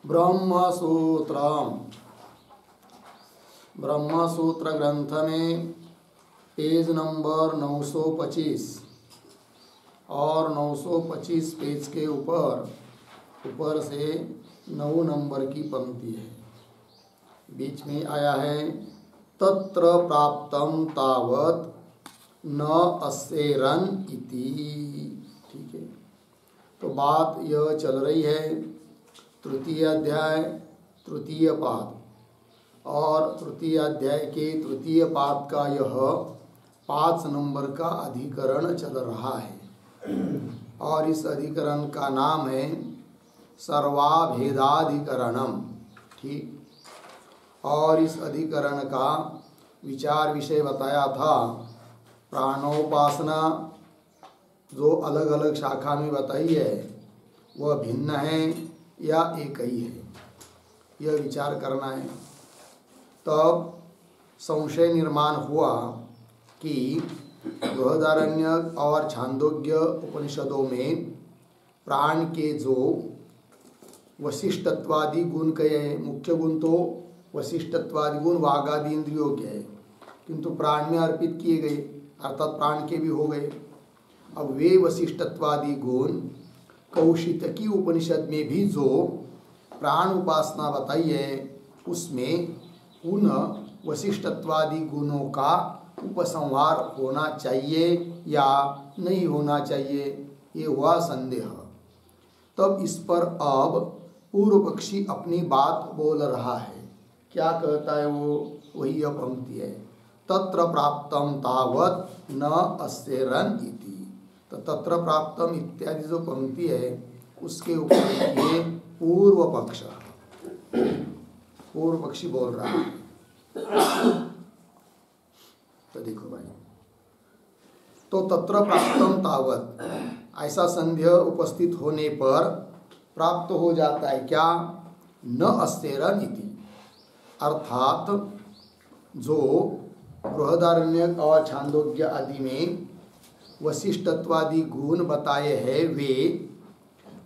ब्रह्मसूत्रम ब्रह्मसूत्र ग्रंथ में page number 925 और 925 पेज के ऊपर से 9 नंबर की पंक्ति है। बीच में आया है तत्र प्राप्तम तावत न अस्सेरन इति। ठीक है, तो बात यह चल रही है तृतीय अध्याय तृतीय पाद, और तृतीय अध्याय के तृतीय पाद का यह 5 नंबर का अधिकरण चल रहा है, और इस अधिकरण का नाम है सर्वाभेदाधिकरणम। ठीक, और इस अधिकरण का विचार विषय बताया था प्राणोपासना जो अलग अलग शाखा में बताई है वह भिन्न है या एक ही है, यह विचार करना है। तब संशय निर्माण हुआ कि बृहदारण्यक और छांदोग्य उपनिषदों में प्राण के जो वशिष्ठत्वादि गुण कहे हैं, मुख्य गुण तो वशिष्ठत्वादि गुण वागादि इंद्रियों के हैं, किंतु प्राण में अर्पित किए गए, अर्थात प्राण के भी हो गए। अब वे वशिष्ठत्वादि गुण कौशितकी उपनिषद में भी जो प्राण उपासना बताई है उसमें उन वशिष्ठत्वादि गुणों का उपसंहार होना चाहिए या नहीं होना चाहिए, ये हुआ संदेह। तब इस पर अब पूर्व पक्षी अपनी बात बोल रहा है। क्या कहता है वो? वही यह पंक्ति है, तत्र प्राप्तम तावत न अस्सेरन इति। तो तत्र प्राप्तम इत्यादि जो पंक्ति है उसके ऊपर ये पूर्व पक्षी बोल रहा है। तो देखो भाई, तो तत्र प्राप्तम तावत, ऐसा संदेह उपस्थित होने पर प्राप्त हो जाता है क्या? न अस्सेरन इति, अर्थात जो बृहदारण्यक और छांदोग्य आदि में वशिष्ठत्वादि गुण बताए हैं वे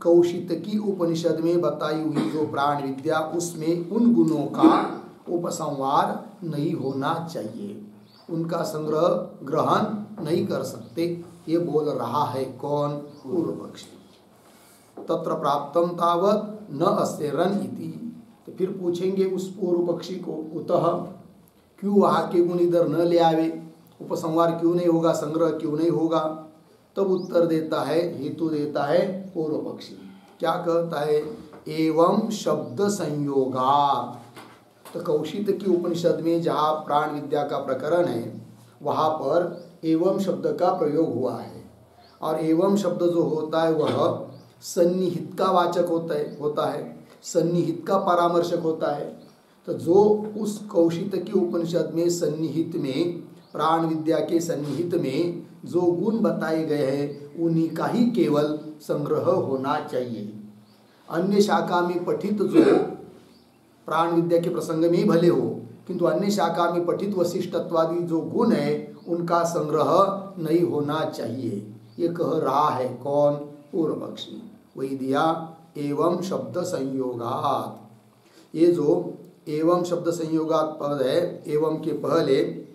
कौशितकी उपनिषद में बताई हुई जो प्राण विद्या उसमें उन गुणों का उपसंहार नहीं होना चाहिए, उनका संग्रह ग्रहण नहीं कर सकते, ये बोल रहा है कौन? पूर्व पक्षी। तत्र प्राप्तम तावत न अस्सेरन इति। तो फिर पूछेंगे उस पूर्व पक्षी को, उतः क्यों वहाँ के गुण इधर न ले आवे, उपसंहार क्यों नहीं होगा, संग्रह क्यों नहीं होगा? तब उत्तर देता है, हेतु देता है पूर्व पक्षी। क्या कहता है? एवं शब्द संयोगात्। तो कौशित की उपनिषद में जहाँ प्राण विद्या का प्रकरण है वहाँ पर एवं शब्द का प्रयोग हुआ है, और एवं शब्द जो होता है वह सन्निहित का वाचक होता है, सन्निहित का परामर्शक होता है। तो जो उस कौशित की उपनिषद में सन्निहित में, प्राण विद्या के सन्निहित में जो गुण बताए गए हैं उन्हीं का ही केवल संग्रह होना चाहिए। अन्य शाखा में पठित जो प्राण विद्या के प्रसंग में ही भले हो, किंतु अन्य शाखा में पठित वशिष्ठत्वादि जो गुण है उनका संग्रह नहीं होना चाहिए, ये कह रहा है कौन? पूर्व पक्षी। वही दिया एवं शब्द संयोगात्। ये जो एवं शब्द संयोगात् पद है, एवं के पहले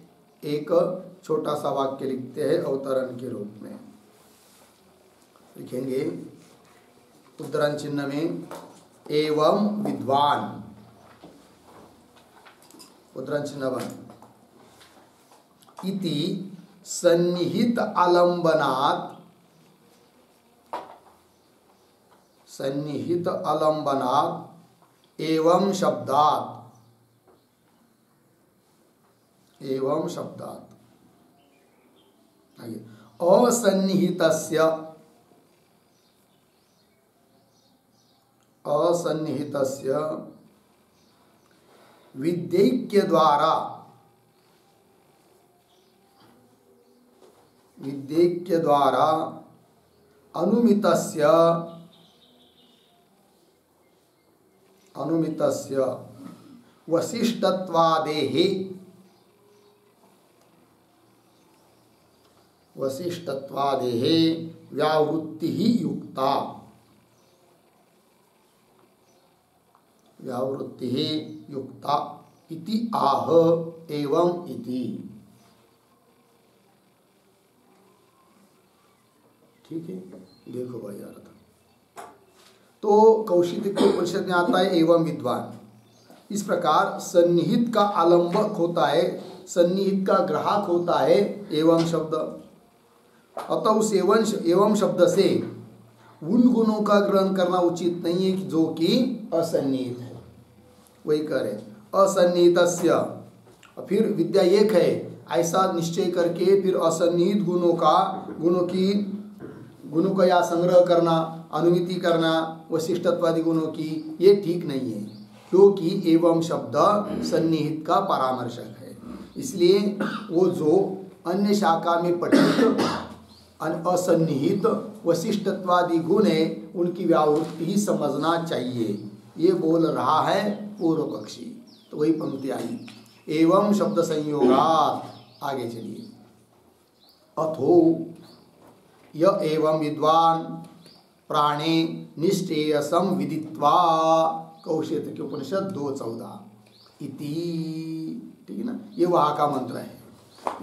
एक छोटा सा वाक्य लिखते हैं अवतरण के रूप में। लिखेंगे उद्धरण चिन्ह में एवं विद्वान, उद्धरण चिन्ह 1 इति सन्निहित अलंबनात् एवं शब्दात् असन्निहितस्य विद्यैक्य द्वारा अनुमितस्य वशिष्ठत्वादेः व्यावृत्ति ही युक्ता। व्यावृत्ति युक्ता इति आह एवं इति। ठीक है, देखो भाई अर्थ। तो कौशिक उपनिषद में आता है एवं विद्वान। इस प्रकार सन्निहित का आलंबक होता है, सन्निहित का ग्राहक होता है एवं शब्द। अतः उस एवं शब्द से उन गुणों का ग्रहण करना उचित नहीं है जो कि असन्निहित है। वही कह रहे असन्निहितस्य, फिर विद्या एक है ऐसा निश्चय करके फिर असन्निहित गुणों का या संग्रह करना, अनुमिति करना वशिष्ठत्वादि गुणों की, ये ठीक नहीं है, क्योंकि एवं शब्द सन्निहित का परामर्शक है। इसलिए वो जो अन्य शाखा में पठित असन्निहित वशिष्ठत्वादि गुण है उनकी व्यावृत्ति ही समझना चाहिए, ये बोल रहा है पूर्व पक्षी। तो वही पंक्ति आई एवं शब्द संयोगात। आगे चलिए, अथो य एवं विद्वान प्राणे निश्चेयसम विदित्वा, कौशिक के उपनिषद 2:14 इति। ठीक है ना, ये वहाँ का मंत्र है।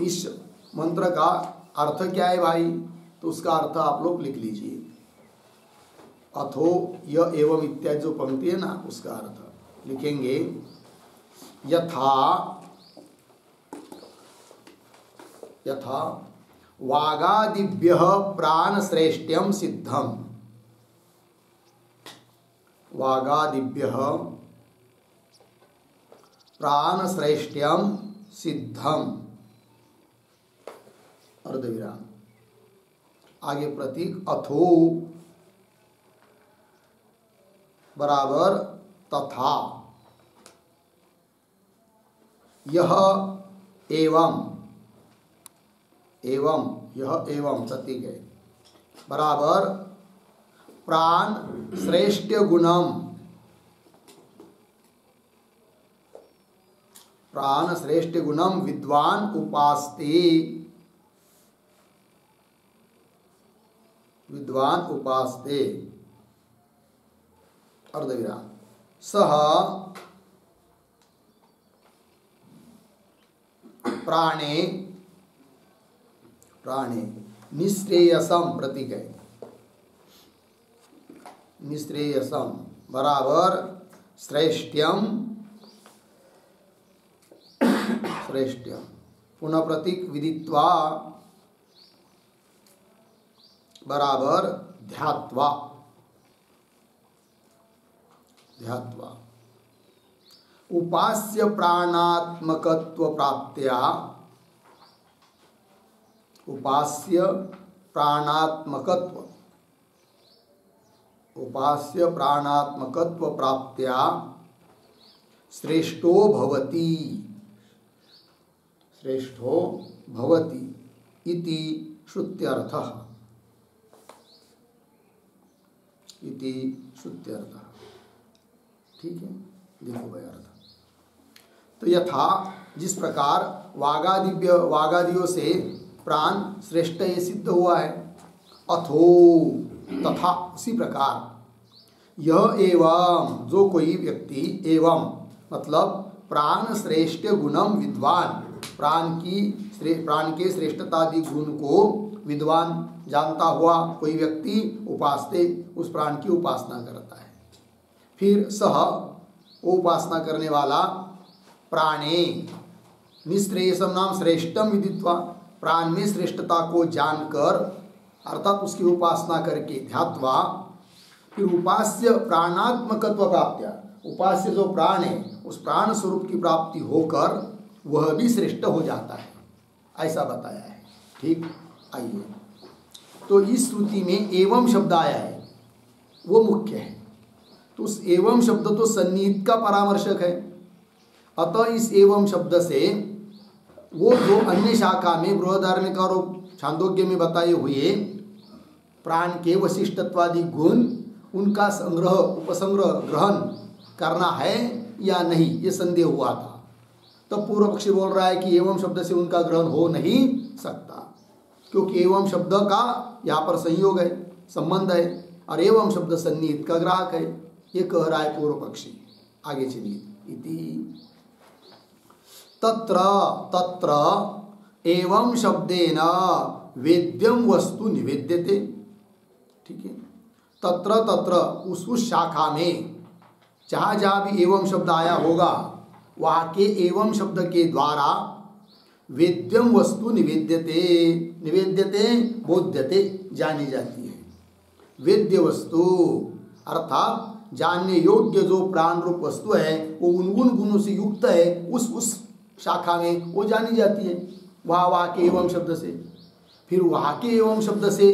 इस मंत्र का अर्थ क्या है भाई, तो उसका अर्थ आप लोग लिख लीजिए। अथो य एवं इत्यादि जो पंक्ति है ना, उसका अर्थ लिखेंगे यथा वागादिभ्य प्राण श्रेष्ठ्यम सिद्धम, वागादिभ्य प्राण श्रेष्ठ्यम सिद्धम, अर्धविराम, आगे प्रतीक अथो बराबर तथा, यह एवं, यह एवं प्रतीक है, बराबर प्राण श्रेष्ठ गुणम, प्राण श्रेष्ठ गुणम विद्वान उपास्ते, विद्वान उपास्ते, अर्धविराम, सह प्राणे, प्राणे निश्रेयसम प्रतीक है, निश्रेयसम बराबर श्रेष्ठ्यम, श्रेष्ठ्यम, पुनः प्रतीक विदित्वा बराबर ध्यात्वा, ध्यात्वा, उपास्य प्राणात्मकत्व प्राप्त्या, उपास्य प्राणात्मकत्व, उपास्य प्राणात्मकत्व प्राप्त्या श्रेष्ठो भवति, श्रेष्ठो भवति इति श्रुत्यर्थः, इति श्रुत्यर्थः। ठीक है, देखो भाई अर्थ। तो यथा, जिस प्रकार वागादियों से प्राण श्रेष्ठ ये सिद्ध हुआ है, अथो तथा उसी प्रकार यह एवं, जो कोई व्यक्ति एवं मतलब प्राण श्रेष्ठ गुणम विद्वान, प्राण के श्रेष्ठतादि गुण को विद्वान जानता हुआ कोई व्यक्ति उपासते, उस प्राण की उपासना करता है। फिर सह, वो उपासना करने वाला प्राणे निश्रेयसम नाम श्रेष्ठम विदित्वा, प्राण में श्रेष्ठता को जानकर अर्थात उसकी उपासना करके ध्यात्वा, फिर उपास्य प्राणात्मकत्व प्राप्त्या, उपास्य जो प्राण है उस प्राण स्वरूप की प्राप्ति होकर वह भी श्रेष्ठ हो जाता है, ऐसा बताया है। ठीक, आइए, तो इस श्रुति में एवं शब्द आया है वो मुख्य है, तो उस एवं शब्द तो सन्निहित का परामर्शक है। अतः इस एवं शब्द से वो जो अन्य शाखा में बृहदारण्यक और छांदोग्य में बताए हुए प्राण के वशिष्ठत्वादि गुण, उनका संग्रह उपसंग्रह ग्रहण करना है या नहीं, ये संदेह हुआ था। तो पूर्व पक्षी बोल रहा है कि एवं शब्द से उनका ग्रहण हो नहीं सकता, क्योंकि एवं शब्द का यहाँ पर संयोग है, संबंध है, और एवं शब्द सन्निहित का ग्राहक है, ये कह रहा है पूर्व पक्षी। आगे चलिए। इति तत्र तत्र एवं शब्देन वेद्यम वस्तु निवेद्यते। ठीक है, तत्र तत्र उस शाखा में जहाँ जहाँ भी एवं शब्द आया होगा वहाँ के एवं शब्द के द्वारा वेद्यम वस्तु निवेद्यते, निवेद्यते बोध्यते जानी जाती है। वेद्य वस्तु अर्थात जानने योग्य जो प्राण रूप वस्तु है वो उन गुणों से युक्त है, उस शाखा में वो जानी जाती है वहाँ के एवं शब्द से। फिर वहाँ के एवं शब्द से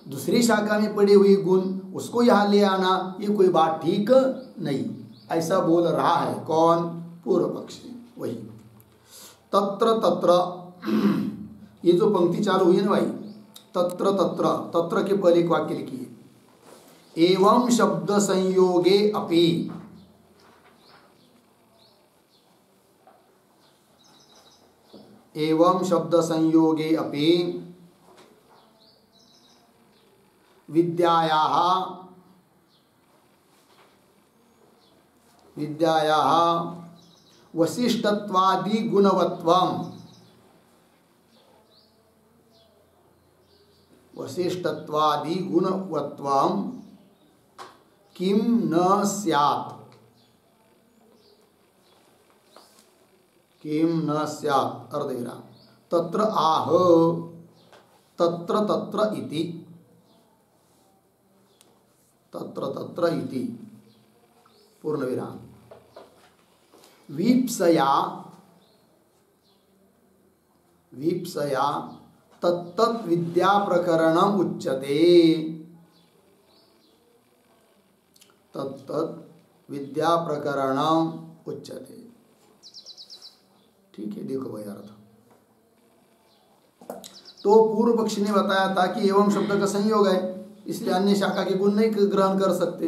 दूसरी शाखा में पड़े हुए गुण उसको यहाँ ले आना, ये कोई बात ठीक नहीं। ऐसा बोल रहा है कौन? पूर्व पक्षी। वही तत्र तत्र, ये जो पंक्ति चालू हुई है ना भाई, तत्र तत्र, तत्र के पहले एक वाक्य लिखिए, एवं शब्द संयोगे अपि, एवं शब्द संयोगे अपि विद्यायाः वसिष्ठत्वादि गुणवत्वम, वसिष्ठत्वादि गुणवत्वम किम न स्यात्, किम न स्यात् अर्धेरा तत्र आह तत्र तत्र इति, तत्र तत्र इति पूर्ण विराम। वीप्सया वीप्सया तत्तत् विद्या प्रकरणम उच्यते, तत्तत् विद्या प्रकरणम उच्यते। ठीक है, देखो भाई अर्थ। तो पूर्व पक्षी ने बताया था कि एवं शब्द का संयोग है, इसलिए अन्य शाखा के गुण नहीं ग्रहण कर सकते।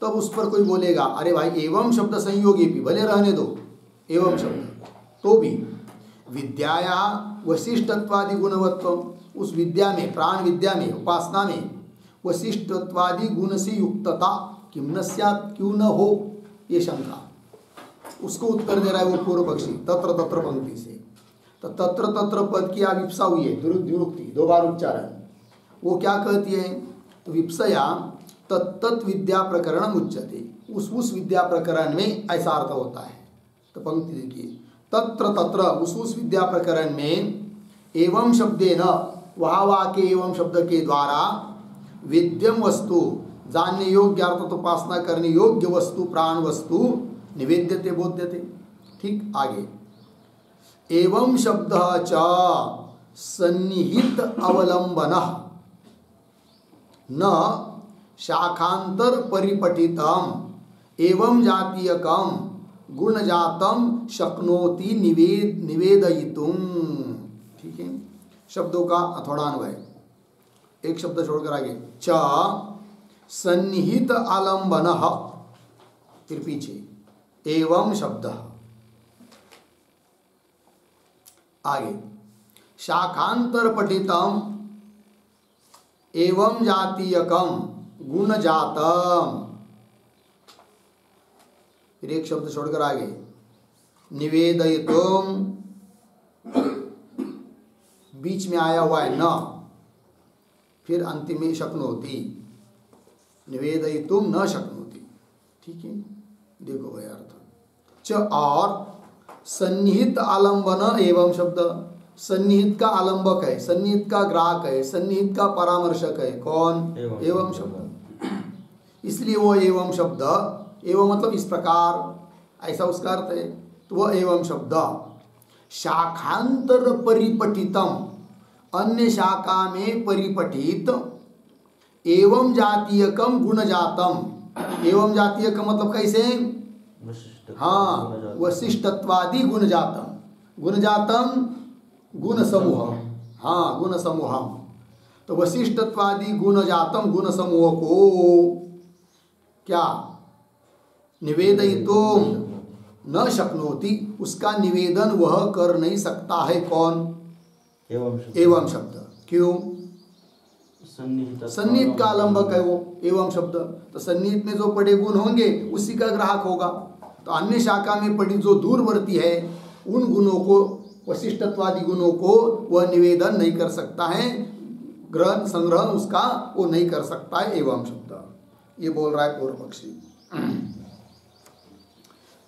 तब उस पर कोई बोलेगा अरे भाई एवं शब्द संयोगी भी भले रहने दो, एवं शब्द तो भी विद्याया वशिष्ठत्वादि गुणवत्व, उस विद्या में, प्राण विद्या में, उपासना में वशिष्ठत्वादि गुण से युक्तता किम न स्यात्, क्यों न हो, ये शंका। उसको उत्तर दे रहा है वो पूर्व पक्षी तत्र तत्र पंक्ति से। तो तत्र तत्र पद की विप्सा हुई है, द्विरुक्ति, दो बार उच्चारण। वो क्या कहती है? तो विप्सया तत्तत् विद्या प्रकरण उच्यते, उस विद्या प्रकरण में ऐसा अर्थ होता है। तो पंक्ति देखिए, तत्र तत्र उस विद्या प्रकरण में एवं शब्देन, वहाँ के एवं शब्द के द्वारा वेद्यम वस्तु, जानने योग्य अर्थात उपासना करने योग्य वस्तु, प्राण वस्तु निवेद्यते बोध्यते। ठीक, आगे एवं शब्द च सन्निहित अवलंबनः न शाखांतर परिपठितम एवं जातीयकम गुणजातम शक्नोति निवेदयितुम। ठीक है, शब्दों का थोड़ा अन्वय, एक शब्द छोड़कर आगे, च सन्निहित आलंबनः, फिर पीछे एवं शब्द, आगे शाखांतर पठितम एवं जातीयकम गुणजातम, फिर एक शब्द छोड़कर आगे निवेदयितुम, बीच में आया हुआ है न, फिर अंतिम में शक्नोति, निवेदयितुम न शक्नोति। ठीक है, देखो भाई अर्थ। च और सन्निहित आलंबन एवं शब्द, सन्निहित का आलंबक है, सन्निहित का ग्राहक है, सन्निहित का परामर्शक है कौन? एवं शब्द। इसलिए वो एवं शब्द, एवं मतलब इस प्रकार, ऐसा उसका अर्थ है। तो वह एवं शब्द शाखांतर परिपठितम, अन्य शाखा में परिपठित, एवं जातीयकम गुणजातम, एवं जातीयकम मतलब कैसे? हाँ, वशिष्ठत्वादि गुणजातम, गुणजातम गुण समूह, हाँ गुण समूह। तो वशिष्ठत्वादि गुणजातम गुण समूह को क्या निवेदयितुम न शक्नोति, उसका निवेदन वह कर नहीं सकता है कौन? एवं शब्द। क्यों? सन्निहित का आलंबक है वो एवं शब्द, तो सन्निहित में जो पड़े गुण होंगे उसी का ग्राहक होगा। तो अन्य शाखा में पड़ी जो दूरवर्ती है उन गुणों को, वशिष्ठत्वादि गुणों को वह निवेदन नहीं कर सकता है, ग्रहण संग्रह उसका वो नहीं कर सकता है। एवं शब्द ये बोल रहा है पूर्व पक्षी।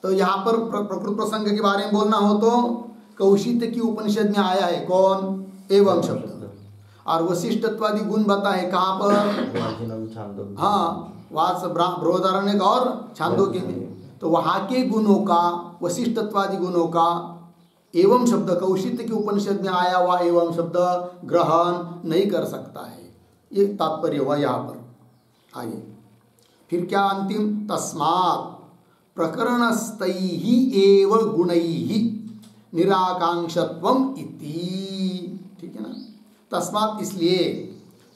तो यहाँ पर प्रकृत प्रसंग के बारे में बोलना हो तो कौशिक की उपनिषद में आया है कौन, एवं शब्द, और वशिष्ठत्वादि गुण बताए कहाँ पर, हाँ वास बृहदारण्य और छांदोग्य में। तो वहाँ के गुणों का, वशिष्ठत्वादि गुणों का एवं शब्द कौशिक की उपनिषद में आया हुआ एवं शब्द ग्रहण नहीं कर सकता है, ये तात्पर्य हुआ यहाँ पर। आगे फिर क्या अंतिम, तस्मात् प्रकरणस्थैहि एव गुणैहि निराकांक्षत्वम इति। ठीक है ना, तस्मात् इसलिए,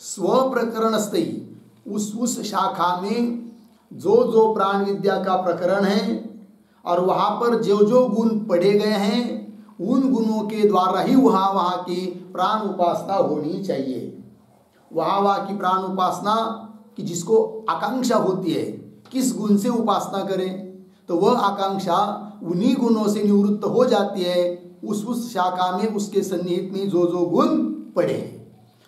स्वप्रकरणस्थैहि उस शाखा में जो प्राण विद्या का प्रकरण है और वहाँ पर जो गुण पढ़े गए हैं उन गुणों के द्वारा ही वहाँ की प्राण उपासना होनी चाहिए। वहाँ की प्राण उपासना की जिसको आकांक्षा होती है किस गुण से उपासना करें, तो वह आकांक्षा उन्हीं गुणों से निवृत्त हो जाती है उस शाखा में उसके सन्निहित में जो गुण पड़े।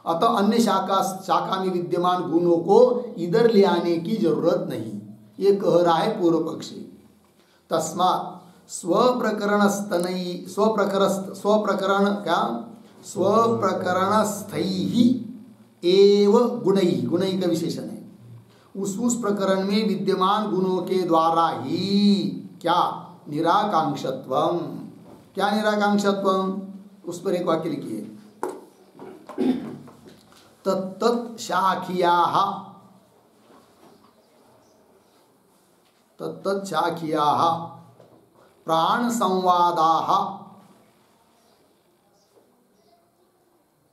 अतः अन्य शाखा में विद्यमान गुणों को इधर ले आने की जरूरत नहीं, ये कह रहा है पूर्व पक्षी। तस्मात् स्वप्रकरणस्थैहि एव गुणैहि, गुणैहि का विशेषण है, उस प्रकरण में विद्यमान गुणों के द्वारा ही क्या, निराकांक्षत्वम। क्या निराकांक्षत्वम, उस पर एक वाक्य लिखिए, तत्तत् शाखियाः, तत्तत् शाखियाः प्राण संवादाः,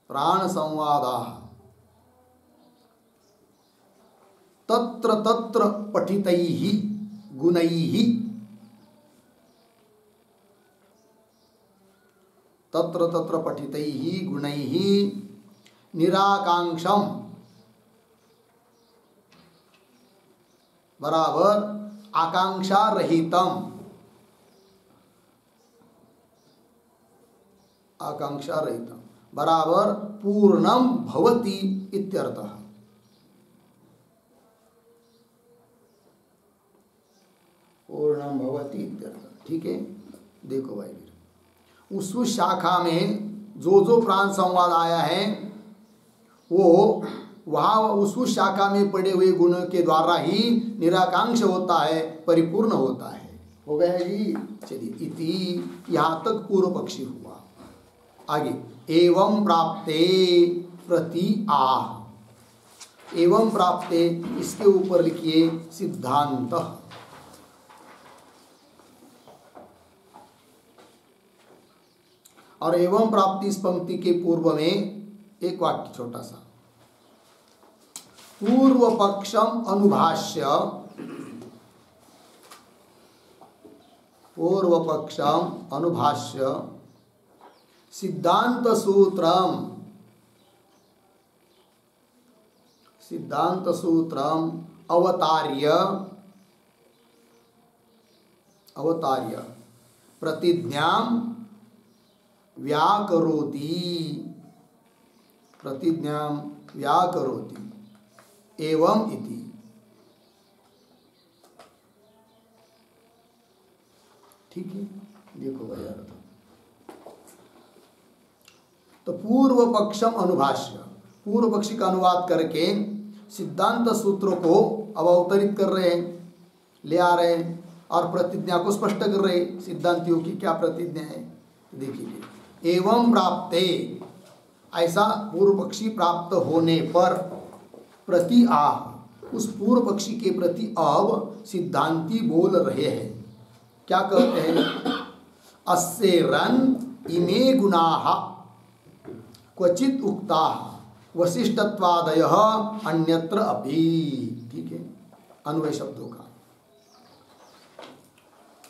प्राण संवादाः तत्र तत्र पठितैहि गुणैहि, तत्र तत्र पठितैहि गुणैहि निराकांक्षम बराबर आकांक्षा रहितम, आकांक्षा रहितम बराबर पूर्णम भवति इत्यर्थः। पूर्णम भवति इत्यर्थः। ठीक है, देखो भाई, उस शाखा में जो प्राण संवाद आया है वो वहाँ उस शाखा में पड़े हुए गुणों के द्वारा ही निराकांक्ष होता है, परिपूर्ण होता है। हो गया जी। चलिए, इति यहाँ तक पूर्व पक्षी हुआ। आगे, एवं प्राप्ते प्रति आह, एवं प्राप्ते इसके ऊपर लिखिए सिद्धांत। और एवं प्राप्ति इस पंक्ति के पूर्व में एक वाक्य छोटा सा, पूर्व पक्षम अनुभाष्य, पूर्व पक्षम अनुभाष्य सिद्धांत सूत्रम, सिद्धांत सूत्रम अवतार्य, अवतार्य प्रतिज्ञाम व्याकरोति, प्रतिज्ञाम व्याकरोति एवं इति। ठीक है, देखो भाई अर्थ। तो पूर्व पक्षम अनुभाष्य, पूर्व पक्षी का अनुवाद करके सिद्धांत सूत्रों को अब अवतरित कर रहे हैं, ले आ रहे हैं और प्रतिज्ञा को स्पष्ट कर रहे हैं। सिद्धांतियों की क्या प्रतिज्ञा है देखिए। एवं प्राप्ते, ऐसा पूर्व पक्षी प्राप्त होने पर, प्रति आह, उस पूर्व पक्षी के प्रति अब सिद्धांती बोल रहे हैं। क्या कहते हैं? अस्से रन इमे गुणाः क्वचित उक्ताः वशिष्ठत्वादयः अन्यत्र अपि। ठीक है, अन्वय शब्दों का।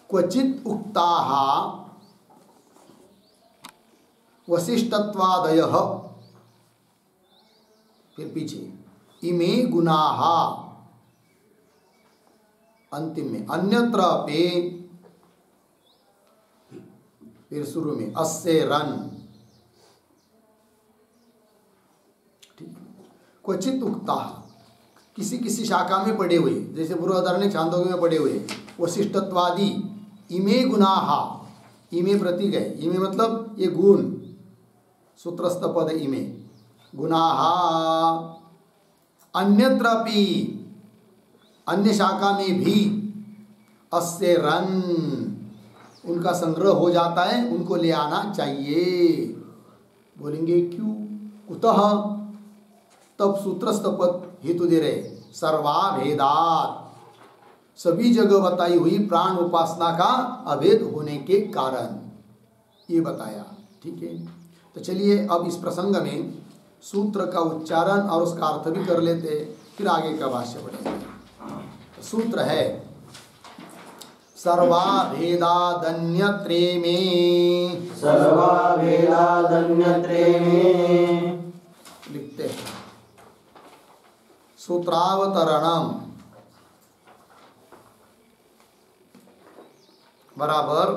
क्वचित उक्ताः वशिष्ठत्वादयः, फिर पीछे इमे गुणाः, अंतिम में अन्यत्र अपि फिर शुरू में अस्य रन, ठीक। क्वचित उक्ता, किसी किसी शाखा में पढ़े हुए, जैसे बृहदारण्यक छांदोग्य में पढ़े हुए वशिष्ठत्वादि इमे गुणाहा, इमे प्रतीक है, इमे मतलब ये गुण, सूत्रस्थ पद इमे गुणाहा, अन्यत्रापि अन्य शाखा में भी अस्य रन, उनका संग्रह हो जाता है, उनको ले आना चाहिए। बोलेंगे क्यों, कुतः, तब सूत्रस्थ पद हेतु दे रहे, सर्वाभेदात, सभी जगह बताई हुई प्राण उपासना का अभेद होने के कारण, ये बताया, ठीक है। तो चलिए अब इस प्रसंग में सूत्र का उच्चारण और उसका अर्थ भी कर लेते, फिर आगे का भाष्य पढ़ेंगे। तो सूत्र है सर्वाभेदादन्यत्रे में, सर्वाभेदादन्यत्रे में, लिखते हैं सूत्रावतरणम बराबर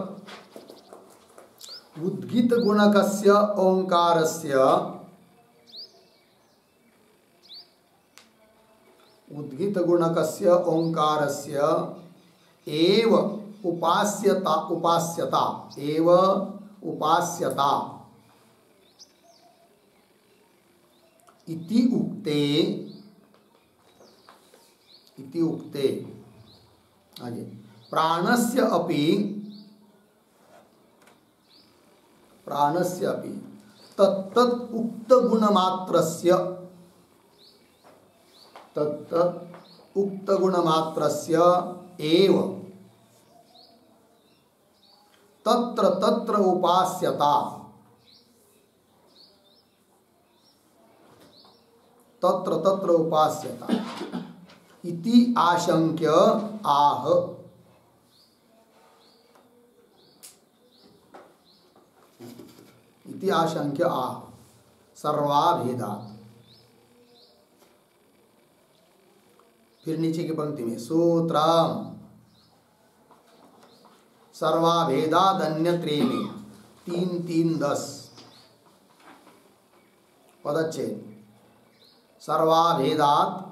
उद्गीत गुणकस्य ओंकारस्य, उद्गीत गुणकस्य ओंकारस्य एव उपास्यता, उपास्यता एव उपास्यता इति उक्ते, इति उक्ते, आगे प्राणस्य अपि, प्राणस्य अपि तत्तत् उक्त गुणमात्रस्य, तत्तत् उक्त गुणमात्रस्य एव तत्र तत्र उपास्यता, तत्र तत्र उपास्यता इति आशंक्य आह, इति आशंक्य आह सर्वाभेदात्। फिर नीचे की पंक्ति में सूत्रम सर्वाभेदादन्यत्रे में 3-3-10 पदच्छेद, सर्वाभेदात्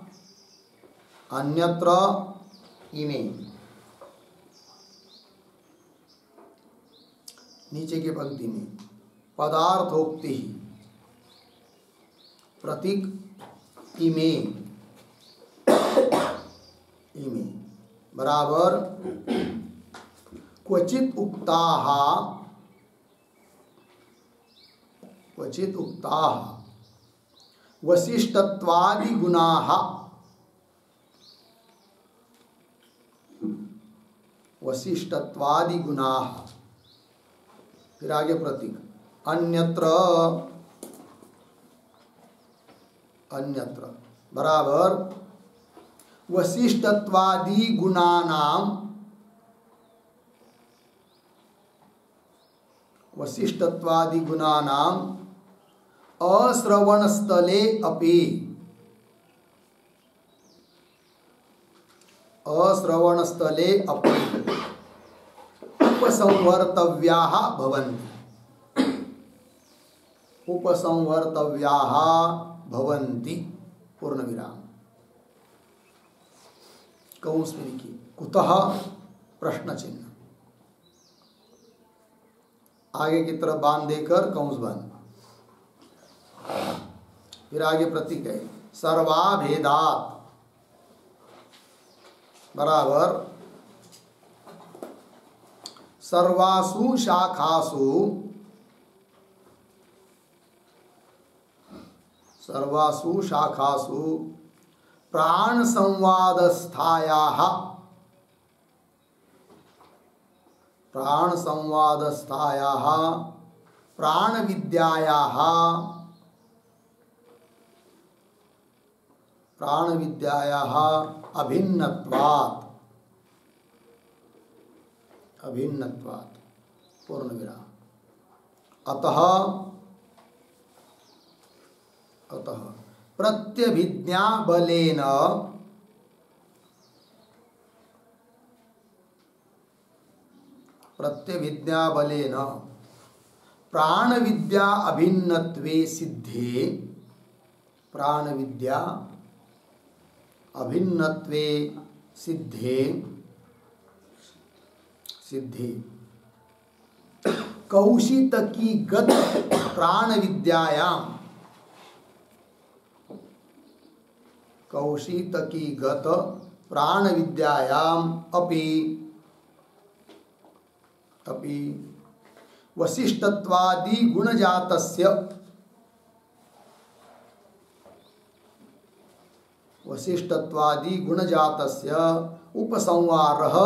अन्यत्र इमे, नीचे की पंक्ति में पदार्थोक्ति प्रतीक इमे, इमे बराबर क्वचित उक्ताः, क्वचित उक्ताः वशिष्ठत्वादि गुणाः, वशिष्ठत्वादि गुणाः, फिर आगे प्रतीक अन्यत्र, अन्यत्र बराबर वशिष्ठत्वादि गुणानां, वशिष्ठत्वादि गुणानां अश्रवणस्थले अपि, अश्रवणस्थले अपि उपसंवर्तव्याः भवन्ति, उपसंवर्तव्याः भवन्ति, पूर्ण विराम, कौंस में लिखिए कुतः प्रश्न चिन्ह, आगे की तरफ बांध देकर कौंस बंद, फिर आगे प्रतीक है सर्वाभेदात् बराबर सर्वासु शाखासु, सर्वासु शाखासु प्राण संवादस्थायाः, प्राण संवादस्थायाः प्राण विद्यायाः, प्राण विद्यायाः अभिन्नत्वात्, अभिन्नत्वात् पूर्ण विराम, अतः, अतः प्रत्यभिज्ञा बलेन, प्रत्यभिज्ञा बलेन प्राण विद्या अभिन्नत्वे सिद्धे, प्राण विद्या अभिन्नत्वे सिद्धे सिद्धे कौशितकी गत प्राण विद्यायाम, कौशितकी गत प्राण विद्यायाम अपि अपि वसिष्ठत्वादि गुणजातस्य, वसिष्ठत्वादि गुणजातस्य उपसंहारः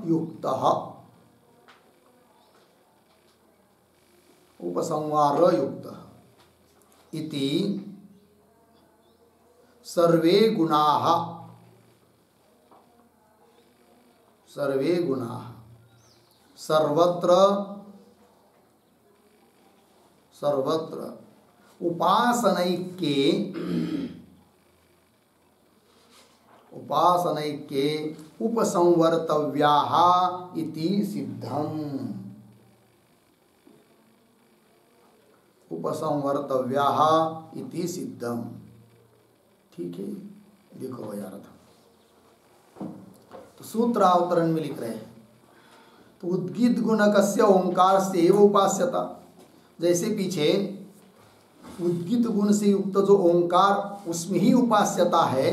युक्तः, उपसंहारः युक्तः इति सर्वे गुणाः, सर्वे गुणाः सर्वत्र सर्वत्र उपासनैक्ये, उपासनैक्ये उपसंवर्तव्याः इति सिद्धम्, उपसंवर्तव्याः इति सिद्धम्। ठीक है, देखो यार था तो सूत्रावतरण में लिख रहे हैं तो उद्गीत गुणकस्य ओंकार से एव उपास्यता, जैसे पीछे उद्गीत गुण से युक्त जो ओंकार उसमें ही उपास्यता है,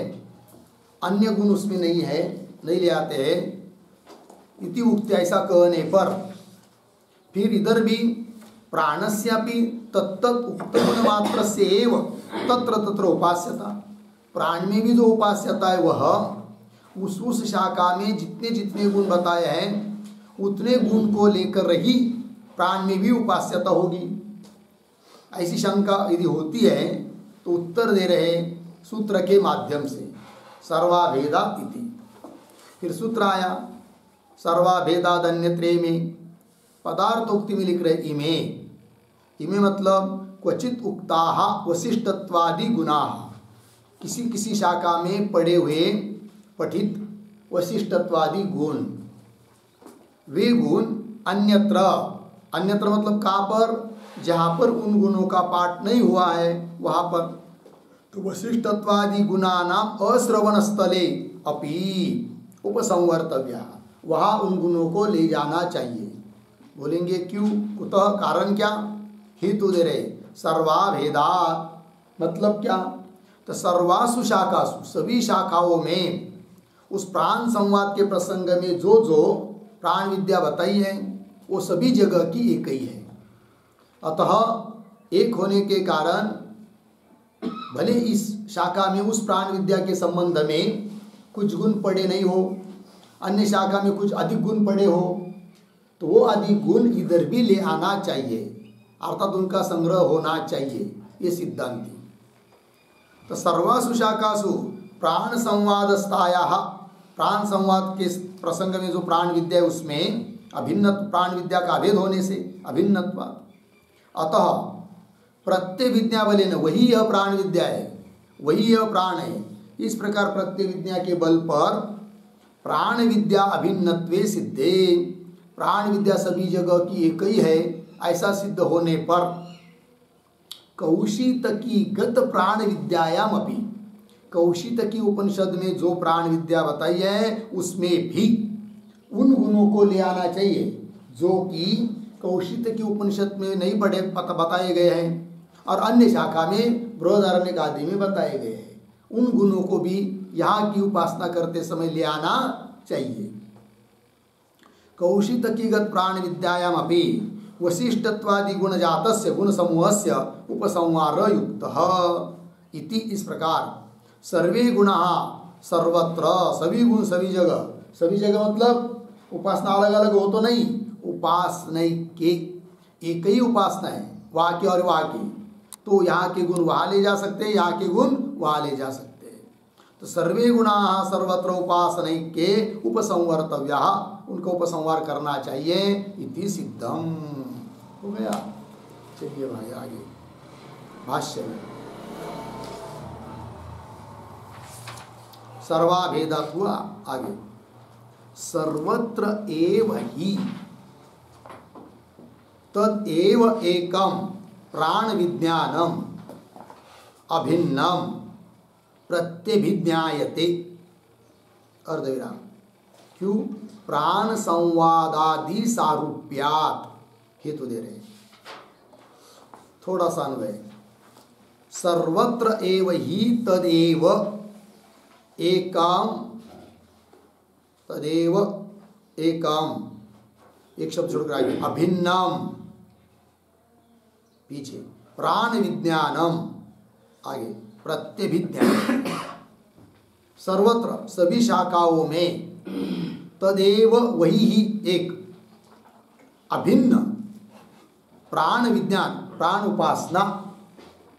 अन्य गुण उसमें नहीं है, नहीं ले आते हैं इति उक्त्या, ऐसा कहने पर फिर इधर भी प्राणस्यापि तत्त उक्त गुण मात्र से एव तत्र तत्र उपास्यता, प्राण में भी जो उपास्यता है वह उस शाखा में जितने जितने गुण बताए हैं उतने गुण को लेकर ही प्राण में भी उपास्यता होगी। ऐसी शंका यदि होती है तो उत्तर दे रहे सूत्र के माध्यम से, सर्वाभेदा इति। फिर सूत्र आया सर्वाभेदादन्यत्रे में, पदार्थोक्ति में लिख रहे इमे, इमे मतलब क्वचित उक्ताः वसिष्ठत्वादि गुणाः, किसी किसी शाखा में पढ़े हुए पठित वसिष्ठत्वादि गुण, वे गुण अन्यत्र, अन्यत्र मतलब कहाँ पर, जहाँ पर उन गुणों का पाठ नहीं हुआ है वहाँ पर, तो वसिष्ठत्वादि गुणानाम अश्रवण स्थले अपि उपसंवर्तव्या, वहाँ उन गुणों को ले जाना चाहिए। बोलेंगे क्यों, कुतः, कारण क्या, हेतु दे रहे सर्वाभेदा मतलब क्या, तो सर्वासु शाखासु, सभी शाखाओं में उस प्राण संवाद के प्रसंग में जो जो प्राण विद्या बताई है वो सभी जगह की एक ही है। अतः एक होने के कारण भले इस शाखा में उस प्राण विद्या के संबंध में कुछ गुण पढ़े नहीं हो, अन्य शाखा में कुछ अधिक गुण पढ़े हो, तो वो अधिक गुण इधर भी ले आना चाहिए, अर्थात उनका संग्रह होना चाहिए, ये सिद्धांति। तो सर्वासु शाखासु प्राण संवादस्थायाः, प्राण संवाद के प्रसंग में जो प्राण विद्या है उसमें अभिन्न, प्राण विद्या का अभेद होने से अभिन्नत्वात्, अतः प्रत्यय विद्या बले न, वही यह प्राण विद्या है, वही यह प्राण है। इस प्रकार प्रत्यय विद्या के बल पर प्राण विद्या अभिन्नत्वे सिद्धे, प्राण विद्या सभी जगह की एक ही है ऐसा सिद्ध होने पर कौशितकी गत प्राण विद्यायाम अपि, कौशितकी उपनिषद में जो प्राण विद्या बताई है उसमें भी उन गुणों को ले आना चाहिए जो कि कौशितकी उपनिषद में नहीं पढ़े बताए गए हैं और अन्य शाखा में बृहदारण्यक आदि में बताए गए हैं। उन गुणों को भी यहाँ की उपासना करते समय ले आना चाहिए। कौशितकीगत प्राण विद्यायाम अपि वसिष्ठत्वादि गुणजातस्य गुण समूहस्य उपसंहार युक्तः इति, इस प्रकार सर्वे गुणाः सर्वत्र, सभी गुण सभी जगह, सभी जगह मतलब उपासना अलग अलग हो तो नहीं, उपासना के एक ही उपासना है, वहाँ की और वहाँ की, तो यहाँ के गुण वहाँ ले जा सकते हैं, यहाँ के गुण वहाँ ले जा सकते हैं। तो सर्वे गुणाः सर्वत्र उपासनैक्ये उपसंवर्तव्याः, उनको उपसंहार करना चाहिए इति सिद्धम। हो गया। चलिए भाई आगे भाष्य में सर्वाभेदात् हुआ, आगे सर्वत्र एव ही, तदेव एकम प्राण विज्ञानम अभिन्नम प्रत्यभिज्ञायते। अर्धविराम। क्यों? प्राण संवादादि सारूप्यात। हेतु दे रहे, थोड़ा सा अन्वय। सर्वत्र एव ही तदेव एकम, तदेव एकम, एक शब्द छोड़कर आगे, अभिन्नम, पीछे प्राण विज्ञानम, आगे प्रत्यभिज्ञान। सर्वत्र सभी शाखाओं में तदेव वही ही एक अभिन्न प्राण विज्ञान, प्राण उपासना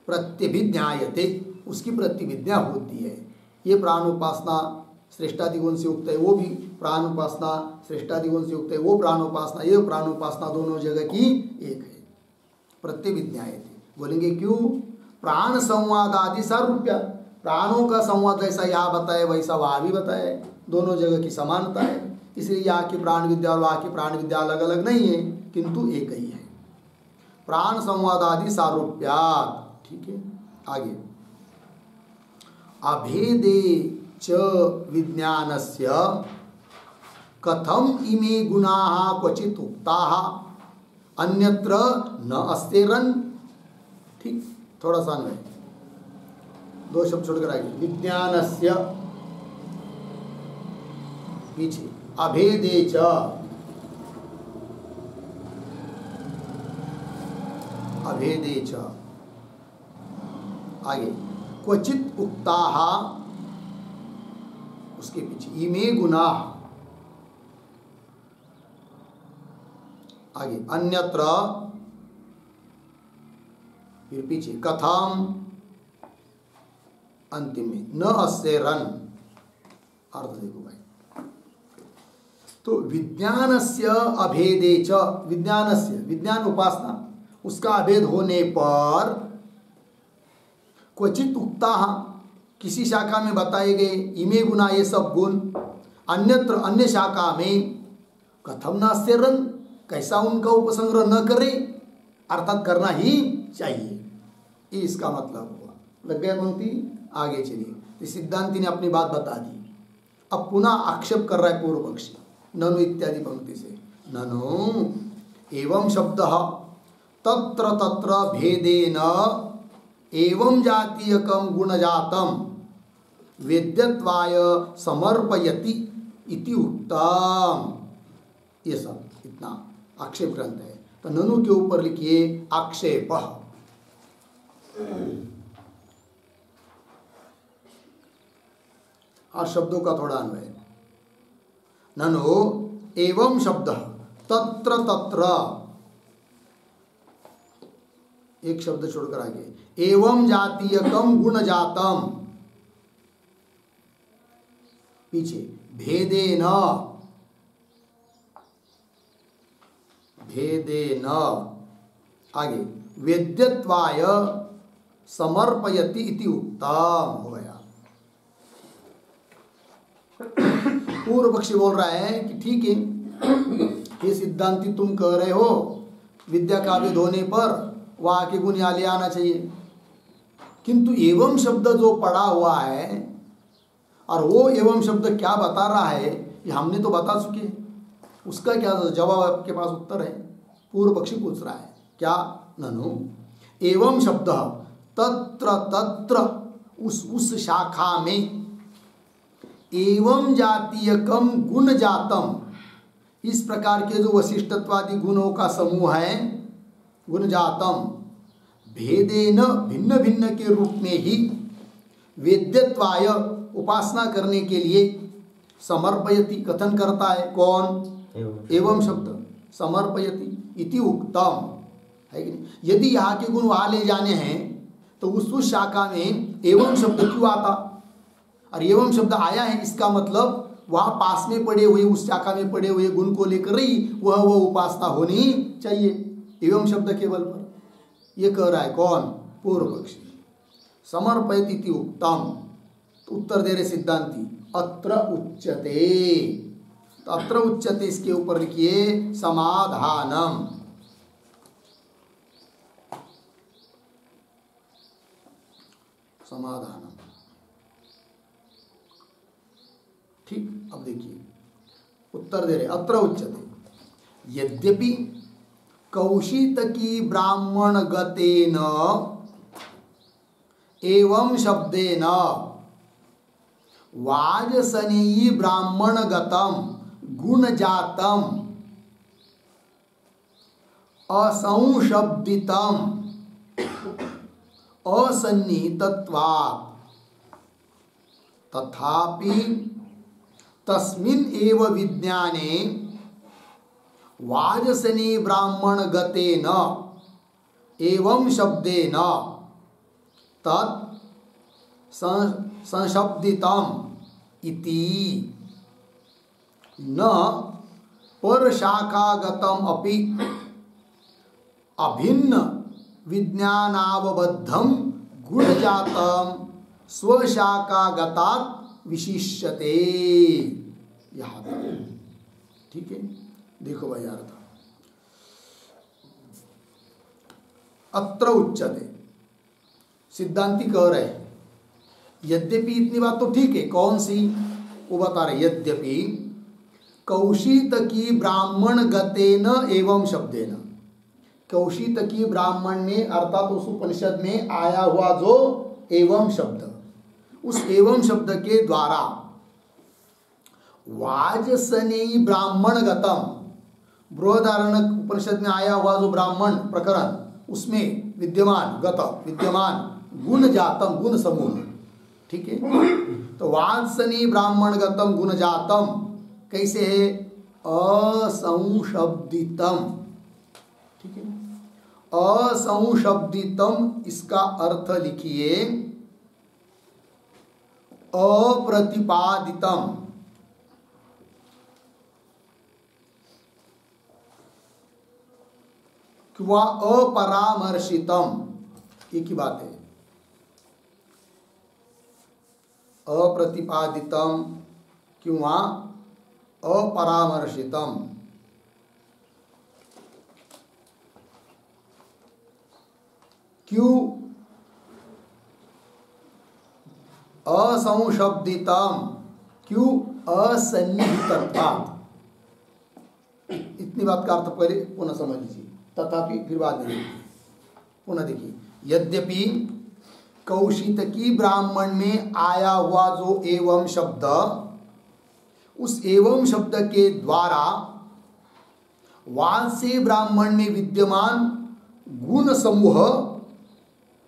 प्रत्यभिज्ञायते, उसकी प्रतिविज्ञा होती है। ये प्राण उपासना श्रेष्ठादिगुण से युक्त है, वो भी प्राण उपासना श्रेष्ठादिगुण से युक्त है, वो प्राण उपासना, ये प्राण उपासना दोनों जगह की एक है। प्रत्यभिज्ञायते बोलेंगे क्यों? प्राण संवाद आदि सारूप्य, प्राणों का संवाद जैसा यहाँ बताए वैसा वहाँ भी बताया, दोनों जगह की समानता है। इसलिए यहाँ की प्राण विद्या और वहाँ की प्राण विद्या अलग अलग नहीं है, किंतु एक ही है। प्राण संवाद आदि सारूप्यात। ठीक है, आगे अभेदे च विज्ञानस्य कथम इमे गुणाः क्वचित उक्ताः अन्यत्र न अस्तेरन। ठीक, थोड़ा सा अन्वय, दो शब्द छोड़कर आगे, विज्ञानस्य पीछे अभेदे च, अभेदे च, आगे क्वचित उक्ताः, उसके पीछे इमे गुणाः, आगे अन्यत्र, फिर पीछे कथम, अंतिम में न अस्य रन। अर्थ देखो भाई, तो विज्ञानस्य अभेदे च, विज्ञानस्य विज्ञान उपासना उसका अभेद होने पर क्वचित उक्ता, किसी शाखा में बताए गए इमे गुना, ये सब गुण, अन्यत्र अन्य शाखा में कथम न अस्य रन, कैसा उनका उपसंग्रह न करे, अर्थात करना ही चाहिए, ये इसका मतलब हुआ। लग गया पंक्ति? आगे चलिए, तो सिद्धांति ने अपनी बात बता दी, अब पुनः आक्षेप कर रहा है पूर्व पक्षी ननु इत्यादि पंक्ति से। ननु एवं शब्द तत्र तत्र भेदेन एवं जातीयकम गुणजातम वेद्यत्वाय समर्पयति इति उक्तम। ये सब इतना आक्षेप ग्रंथ है, तो ननु के ऊपर लिखिए आक्षेप। और शब्दों का थोड़ा अन्वय। ननु एवं शब्द तत्र तत्र, एक शब्द छोड़कर आगे, एवं जातीयकम गुण जातम, पीछे भेदेन, भेदेन, आगे वेद्यत्वाय समर्पयति इति उक्तम हो गया। पूर्व पक्षी बोल रहा है कि ठीक है, ये सिद्धांति तुम कह रहे हो विद्या का भेद होने पर वहाँ के गुण यहाँ ले आना चाहिए, किंतु एवं शब्द जो पड़ा हुआ है और वो एवं शब्द क्या बता रहा है ये हमने तो बता चुके, उसका क्या जवाब आपके पास उत्तर है? पूर्व पक्षी पूछ रहा है क्या? ननु एवं शब्द तत्र तत्र, उस शाखा में, एवं जातीयकम गुण जातम, इस प्रकार के जो वशिष्ठत्वादि गुणों का समूह है, गुण जातम, भेदेन भिन्न भिन्न के रूप में ही, वेद्यत्वाय उपासना करने के लिए, समर्पयति कथन करता है कौन? एवं शब्द समर्पयति इति उक्तम, है कि नहीं? यदि यहाँ के गुण वहाँ ले जाने हैं तो उस शाखा में एवं शब्द क्यों आता? और एवं शब्द आया है, इसका मतलब वहाँ पास में पड़े हुए, उस शाखा में पड़े हुए गुण को लेकर ही वह उपासना होनी चाहिए, एवं शब्द केवल पर। ये कह रहा है कौन? पूर्व पक्षी। समर्पयति इति उक्तम, तो उत्तर दे रहे सिद्धांति अत्र उच्यते, तो अत्र उच्यते इसके ऊपर लिखिए समाधानम। समाधानम। ठीक, अब देखिए उत्तर दे रहे, अत्र उच्यते यद्यपि कौशितकी ब्राह्मण गतेन एवं शब्देन वाजसनेयी ब्राह्मण गतम गुणजातम असंशब्दितम असन्निहितत्वात् तथापि तस्मिन् एव विज्ञाने वाजसने ब्राह्मण गतेन एवं शब्देन तत् संशब्दितम इति न परशाखागतम अपि अभिन्न विज्ञानावबद्धम गुणजातम स्वशाखागतात् विशिष्यते। यहाँ तक ठीक है। देखो भाई अर्थ, अत्र उच्यते, सिद्धांती कह रहे हैं यद्यपि, इतनी बात तो ठीक है, कौन सी, वो बता रहे यद्यपि कौशितकी ब्राह्मण गतेन एवं शब्देन, कौशितकी ब्राह्मण में अर्थात उस उपनिषद में आया हुआ जो एवं शब्द, उस एवं शब्द के द्वारा वाजसनेयी ब्राह्मण गतम, बृहदारण्यक उपनिषद में आया हुआ जो ब्राह्मण प्रकरण, उसमें विद्यमान गत, विद्यमान गुण जातम, गुण समूह, ठीक है। तो वाजसनेयी ब्राह्मण गतम गुण जातम कैसे है, असंशब्दितम, ठीक है। असंशब्दितम इसका अर्थ लिखिए अप्रतिपादितम, किंवा अपरामर्शितम, एक ही बात है। अप्रतिपादितम किंवा अपरामर्शितम, क्यों असंशब्दितम, क्यों असन्निहितत्वात्। इतनी बात का अर्थ पहले पुनः समझ लीजिए, तथापि फिर बाद में देखिए, पुनः देखिए यद्यपि कौशितकी ब्राह्मण में आया हुआ जो एवं शब्द, उस एवं शब्द के द्वारा वाजसे ब्राह्मण में विद्यमान गुण समूह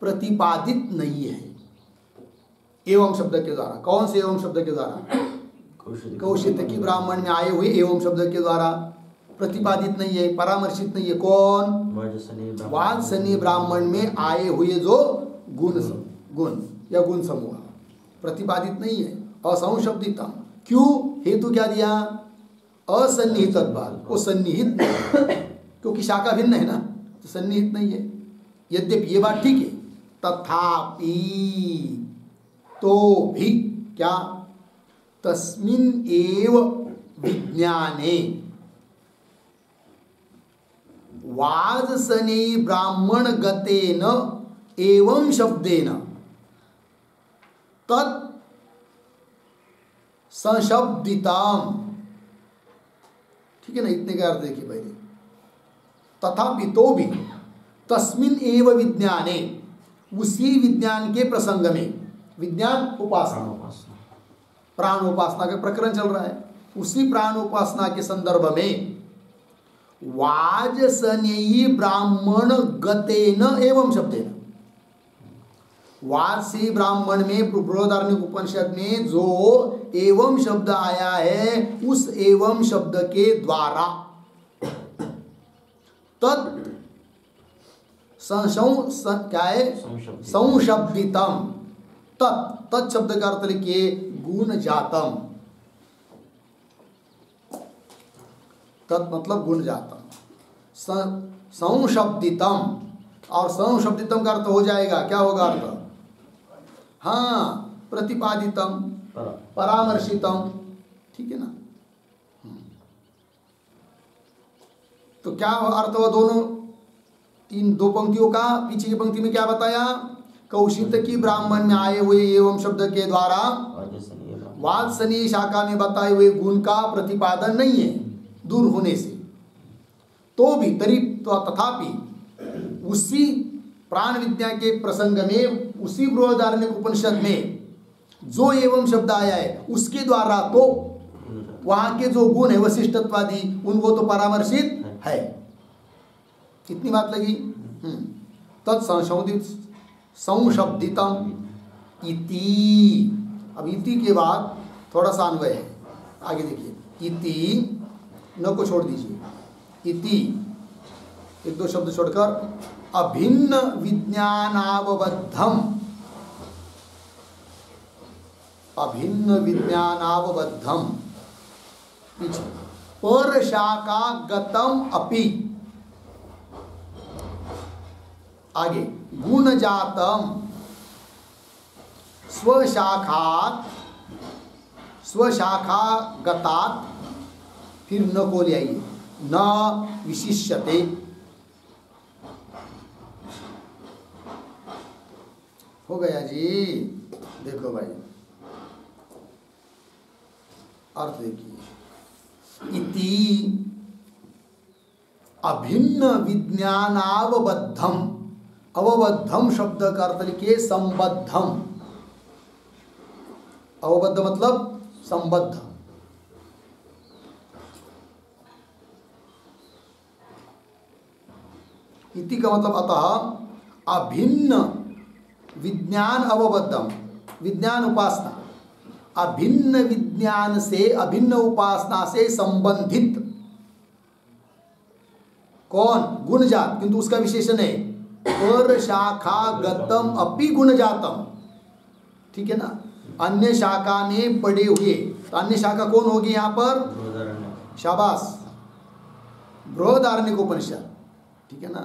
प्रतिपादित नहीं है। एवं शब्द के द्वारा, कौन से एवं शब्द के द्वारा, कौशितकी ब्राह्मण में आए हुए एवं शब्द के द्वारा प्रतिपादित नहीं है, परामर्शित नहीं है। कौन, वाजसनेयी ब्राह्मण में आए हुए जो गुण या गुण समूह प्रतिपादित नहीं है। असंशब्दितम, क्यों, हेतु क्या दिया, असन्निहितत्वात्, वो सन्निहित नहीं, क्योंकि शाखा भिन्न है ना, तो सन्निहित नहीं है। यद्यपि ये बात ठीक है, तथापि, तो भी क्या, तस्मिन् एव विज्ञाने वाजसनेयी ब्राह्मण गतेन एवं शब्देन तत् संशब्दितम, ठीक है ना। इतने का अर्थ देखिए पहले, तथापि तो भी, तस्मिन् एव विज्ञाने, उसी विज्ञान के प्रसंग में, विज्ञान उपासना, प्राण उपासना का प्रकरण चल रहा है, उसी प्राण उपासना के संदर्भ में वाजसनेयी ब्राह्मण गतेन एवं शब्देन, वाजसी ब्राह्मण में बृहदारण्यक उपनिषद में जो एवं शब्द आया है, उस एवं शब्द के द्वारा तत् क्या है, संशब्दितम, तत् शब्द का अर्थ लिखिए गुण जातम, तत् मतलब गुण जातम, संशब्दितम, और संशब्दितम का अर्थ हो जाएगा, क्या होगा अर्थ, हाँ, प्रतिपादितम, परामर्शितम, ठीक है ना। तो क्या अर्थ हुआ दोनों, दो पंक्तियों का, पीछे की पंक्ति में क्या बताया, कौशितकी ब्राह्मण में आए हुए एवं शब्द के द्वारा वात्सनीय शाखा में बताए हुए गुण का प्रतिपादन नहीं है दूर होने से, तो भी तथापि उसी प्राण विद्या के प्रसंग में, उसी बृहदारण्यक उपनिषद में जो एवं शब्द आया है उसके द्वारा तो वहां के जो गुण है वशिष्ठत्वादि उन वो तो परामर्शित है। कितनी बात लगी? तत्संशोधित संशब्दितम इति। अब इति के बाद थोड़ा सा अन्वय है, आगे देखिए। इति न को छोड़ दीजिए, इति एक दो शब्द छोड़कर अभिन्न विज्ञानावबद्धम, अभिन्न विज्ञानावबद्धम पीछे पर शाखा गतम अपि, आगे गुण जातम स्वशाखा गतात, फिर न को ले आइए, न विशिष्यते। हो गया जी। देखो भाई अर्थ देखिए, इति अभिन्न विज्ञानावबद्धम, अवबद्धम शब्द का अर्थ लिखिए संबद्धम। अवबद्ध मतलब संबद्ध। इति का मतलब अतः अभिन्न विज्ञान अवबद्धम, विज्ञान उपासना, अभिन्न विज्ञान से, अभिन्न उपासना से संबंधित कौन? गुणजात, किंतु उसका विशेषण है पर शाखा गतम अपि गुणजातम। ठीक है ना? अन्य शाखा में पड़े हुए, तो अन्य शाखा कौन होगी यहां पर? शाबाश, बृहदारण्यक उपनिषद। ठीक है ना?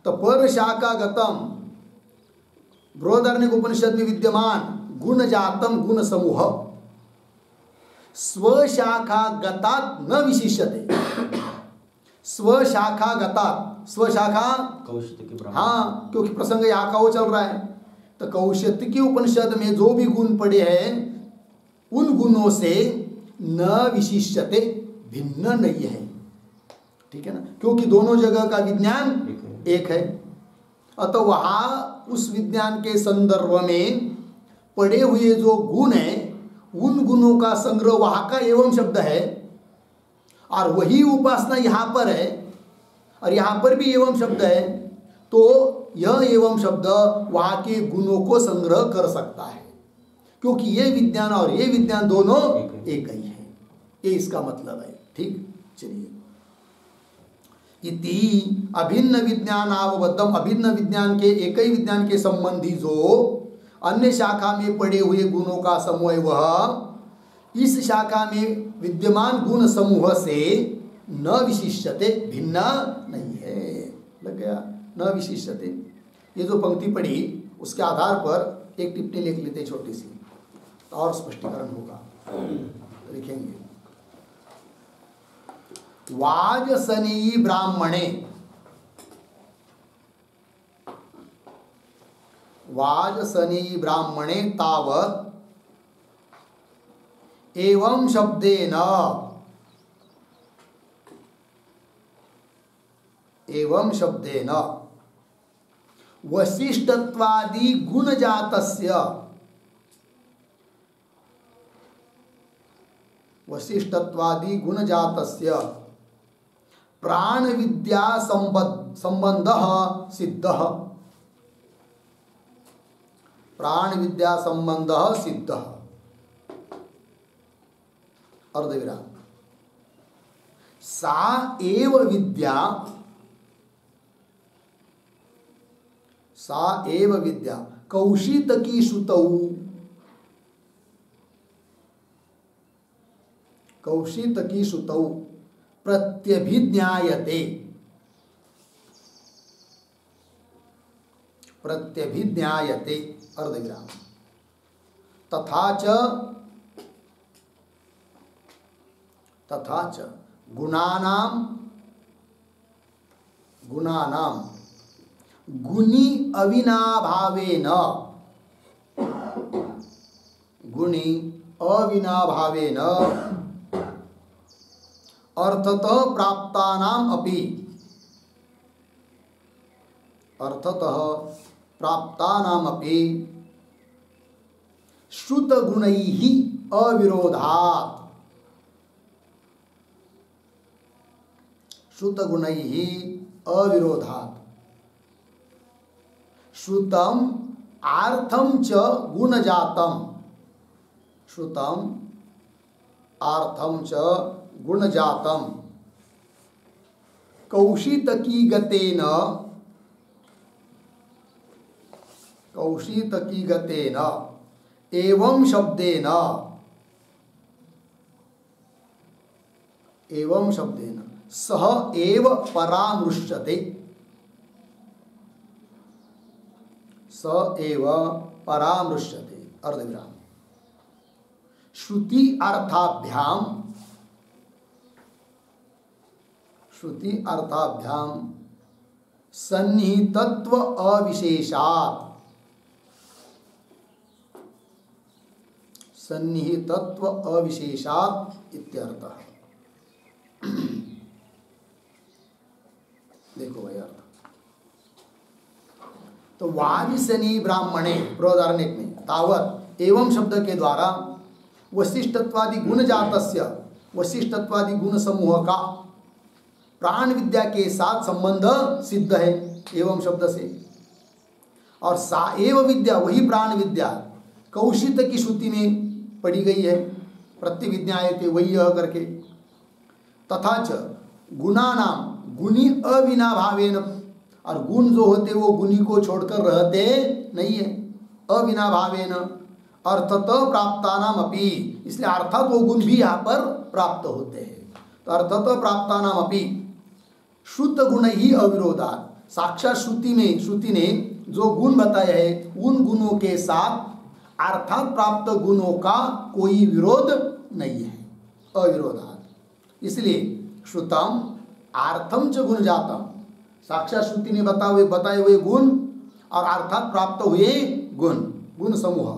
तो पर शाखा गतम, बृहदारण्यक उपनिषद में विद्यमान गुण जातम गुण समूह, स्वशाखा गतात न विशिष्यते। स्वशाखा गतात, स्वशाखा हाँ, क्योंकि प्रसंग यहाँ का वो चल रहा है। तो कौशितकी उपनिषद में जो भी गुण पड़े हैं उन गुणों से न विशिष्यते, भिन्न नहीं है। ठीक है ना? क्योंकि दोनों जगह का विज्ञान एक है। अतः वहाँ उस विज्ञान के संदर्भ में पड़े हुए जो गुण हैं उन गुणों का संग्रह वहाँ का एवं शब्द है, और वही उपासना यहाँ पर है, और यहाँ पर भी एवं शब्द है। तो यह एवं शब्द वहाँ के गुणों को संग्रह कर सकता है, क्योंकि ये विज्ञान और ये विज्ञान दोनों एक ही है। ये इसका मतलब है। ठीक, चलिए। इति अभिन्न विज्ञानावबद्धम, अभिन्न विज्ञान के, एक ही विज्ञान के संबंधी जो अन्य शाखा में पड़े हुए गुणों का समूह, वह इस शाखा में विद्यमान गुण समूह से न विशिष्यते, भिन्न नहीं है। लग गया? न विशिष्यते। ये जो पंक्ति पढ़ी उसके आधार पर एक टिप्पणी लिख लेते छोटी सी, तो और स्पष्टीकरण होगा। लिखेंगे वाजसनी ब्राह्मणे, वाजसनी ब्राह्मणे तावत् एवं शब्देन, एवं शब्देन वशिष्ठत्वादि गुणजातस्य, वशिष्ठत्वादि गुणजातस्य प्राण विद्या संबंधः सिद्धः, प्राण विद्या संबंधः सिद्धः। अर्धविराम। सा एव विद्या, सा एव विद्या कौशितकी श्रुतौ, कौशितकी श्रुतौ प्रत्यभिज्ञायते, प्रत्यभिज्ञायते। अर्धविराम। तथा च, तथा च गुणानां, गुणानां गुणी अविनाभावेन, गुणी अविनाभावेन अर्थतः प्राप्तानाम अपि श्रुत गुणैः अविरोधात् श्रुतम आर्थम च गुणजातम कौशितकी गतेन एवं शब्देन सह एव परामृश्यते अर्धविराम श्रुति अर्थाभ्याम सन्निहितत्व अविशेषात् इत्यर्थः। देखो भाई अर्थ तो वारिसनी ब्राह्मणे बृहदारण्यक में तावत एवं शब्द के द्वारा वशिष्ठत्वादि गुण जातस्य वशिष्ठत्वादि गुण समूह का प्राण विद्या के साथ संबंध सिद्ध है एवं शब्द से। और सा एव विद्या वही प्राण विद्या कौशित की श्रुति में पढ़ी गई है, प्रतिविज्ञायते वही करके। तथा च गुणानाम गुणी अविनाभावेन, और गुण जो होते वो गुणी को छोड़कर रहते नहीं है, अविनाभावेन अर्थतः प्राप्तानाम अपि, इसलिए अर्थात वो गुण भी यहाँ पर प्राप्त होते हैं। तो अर्थतः प्राप्तानाम अपि शुद्ध गुण ही अविरोधात्, साक्षात श्रुति ने जो गुण बताए हैं उन गुणों के साथ अर्थात प्राप्त गुणों का कोई विरोध नहीं है, अविरोधात्। इसलिए श्रुतम आर्थम च गुण जातम, साक्षात श्रुति ने बताए हुए गुण और अर्थात प्राप्त हुए गुण समूह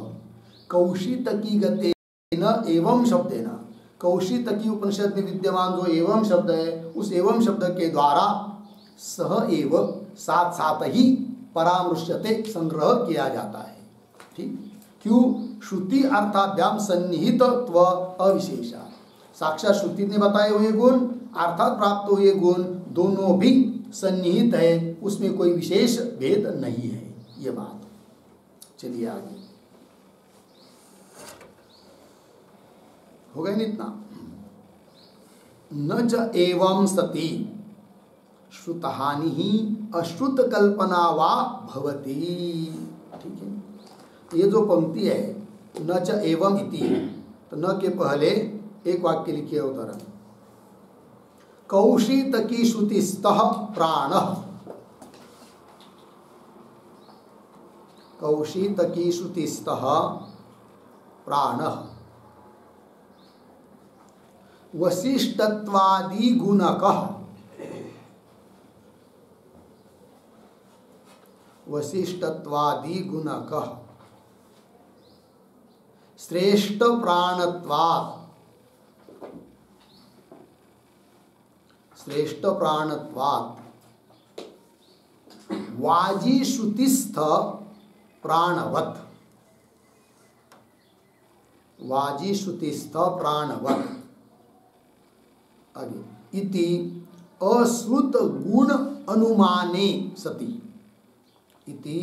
कौशितकी गते न एवं शब्देन, कौशितकी उपनिषद में विद्यमान जो एवं शब्द है उस एवं शब्द के द्वारा सह एव साथ साथ ही परामृश्यते संग्रह किया जाता है। ठीक, क्यों? श्रुति अर्थाभ्याम सन्निहितत्व अविशेषा, साक्षात श्रुति ने बताए हुए गुण अर्थात प्राप्त हुए गुण दोनों भी सन्निहित है, उसमें कोई विशेष भेद नहीं है, ये बात। चलिए आगे हो गया ना इतना। न च एवं सति श्रुतहानि ही अश्रुत कल्पना वा भवति। ठीक है, ये जो पंक्ति है न च एवं इति, तो न के पहले एक वाक्य लिखिए उदाहरण, कौशितकी श्रुतिस्तः प्राणः, कौशितकी श्रुतिस्तः प्राणः वशिष्ठत्वादि गुणकः, वशिष्ठत्वादि गुणकः श्रेष्ठ प्राणत्वात्, श्रेष्ठ प्राणत्वात् वाजी श्रुतिस्थ प्राणवत्, वाजी श्रुतिस्थ प्राणवत्। आगे इति अश्रुत गुण अनुमाने सति, इति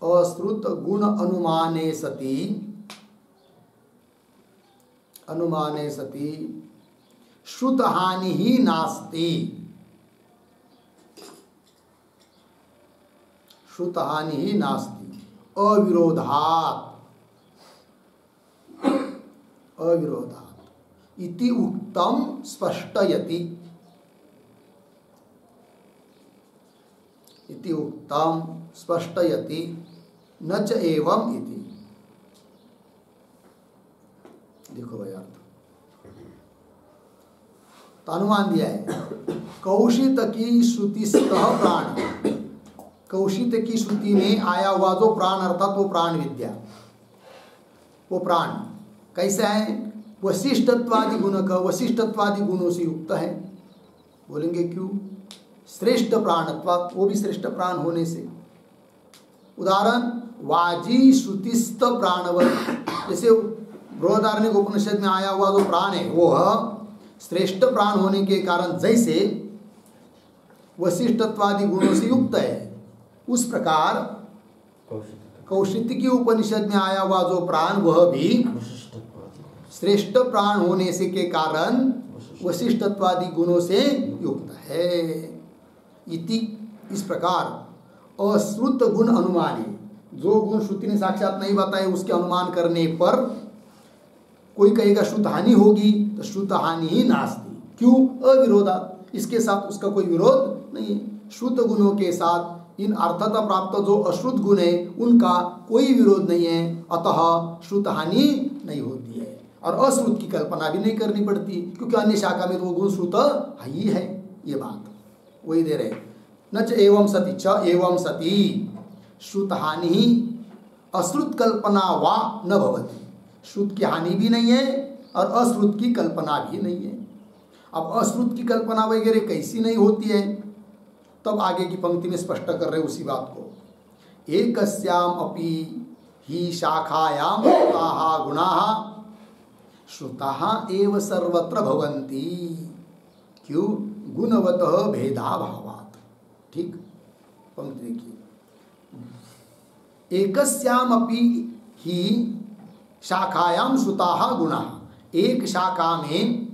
अश्रुत गुण अनुमाने सति, अनुमाने सति श्रुत हानि ही नास्ति, श्रुत हानि ही नास्ति अविरोधात्, अविरोधात् इति उक्तम स्पष्टयति, इति उक्तम स्पष्टयति न च एवं इति। देखो भाई अर्थ तो अनुमान दिया है, कौशितकी श्रुतिस्तः प्राण, कौशित की श्रुति में आया हुआ जो प्राण अर्थात वो प्राण विद्या, वो प्राण कैसा है? वशिष्ठत्वादि गुण का, वशिष्ठत्वादि गुणों से युक्त है। बोलेंगे क्यों? श्रेष्ठ प्राणत्वात्, वो भी श्रेष्ठ प्राण होने से। उदाहरण वाजी श्रुतिस्थ प्राणवत, जैसे बृहदारण्यक उपनिषद में आया हुआ जो प्राण है वो श्रेष्ठ प्राण होने के कारण जैसे वशिष्ठत्वादि गुणों से युक्त है, उस प्रकार कौशिकी उपनिषद में आया हुआ जो प्राण वह भी श्रेष्ठ प्राण होने से के कारण वशिष्ठत्वादि गुणों से युक्त है। इति, इस प्रकार अश्रुत गुण अनुमानी, जो गुण श्रुति ने साक्षात नहीं बताए उसके अनुमान करने पर कोई कहेगा श्रुत हानि होगी, तो श्रुत हानि ही नास्ति। क्यों? अविरोधा, इसके साथ उसका कोई विरोध नहीं है। श्रुत गुणों के साथ इन अर्थता प्राप्त जो अश्रुत गुण है उनका कोई विरोध नहीं है, अतः श्रुत हानि नहीं होती है और अश्रुत की कल्पना भी नहीं करनी पड़ती, क्योंकि अन्य शाखा में तो वो गुण श्रुत ही है। ये बात वही दे रहे। न च एवं सति, च एवं सति श्रुत हानि अश्रुत कल्पना वा न भवति, श्रुत की हानि भी नहीं है और अश्रुत की कल्पना भी नहीं है। अब अश्रुत की कल्पना वगैरह कैसी नहीं होती है, तब आगे की पंक्ति में स्पष्ट कर रहे उसी बात को। एकस्याम अपि ही शाखायाम श्रुताः गुणाः श्रुताः एव सर्वत्र भवन्ति। क्यों? गुणवतः भेदाभावात्। ठीक, पंक्ति देखिए। एकस्याम अपि ही शाखायाम श्रुताः गुणाः, एक शाखा में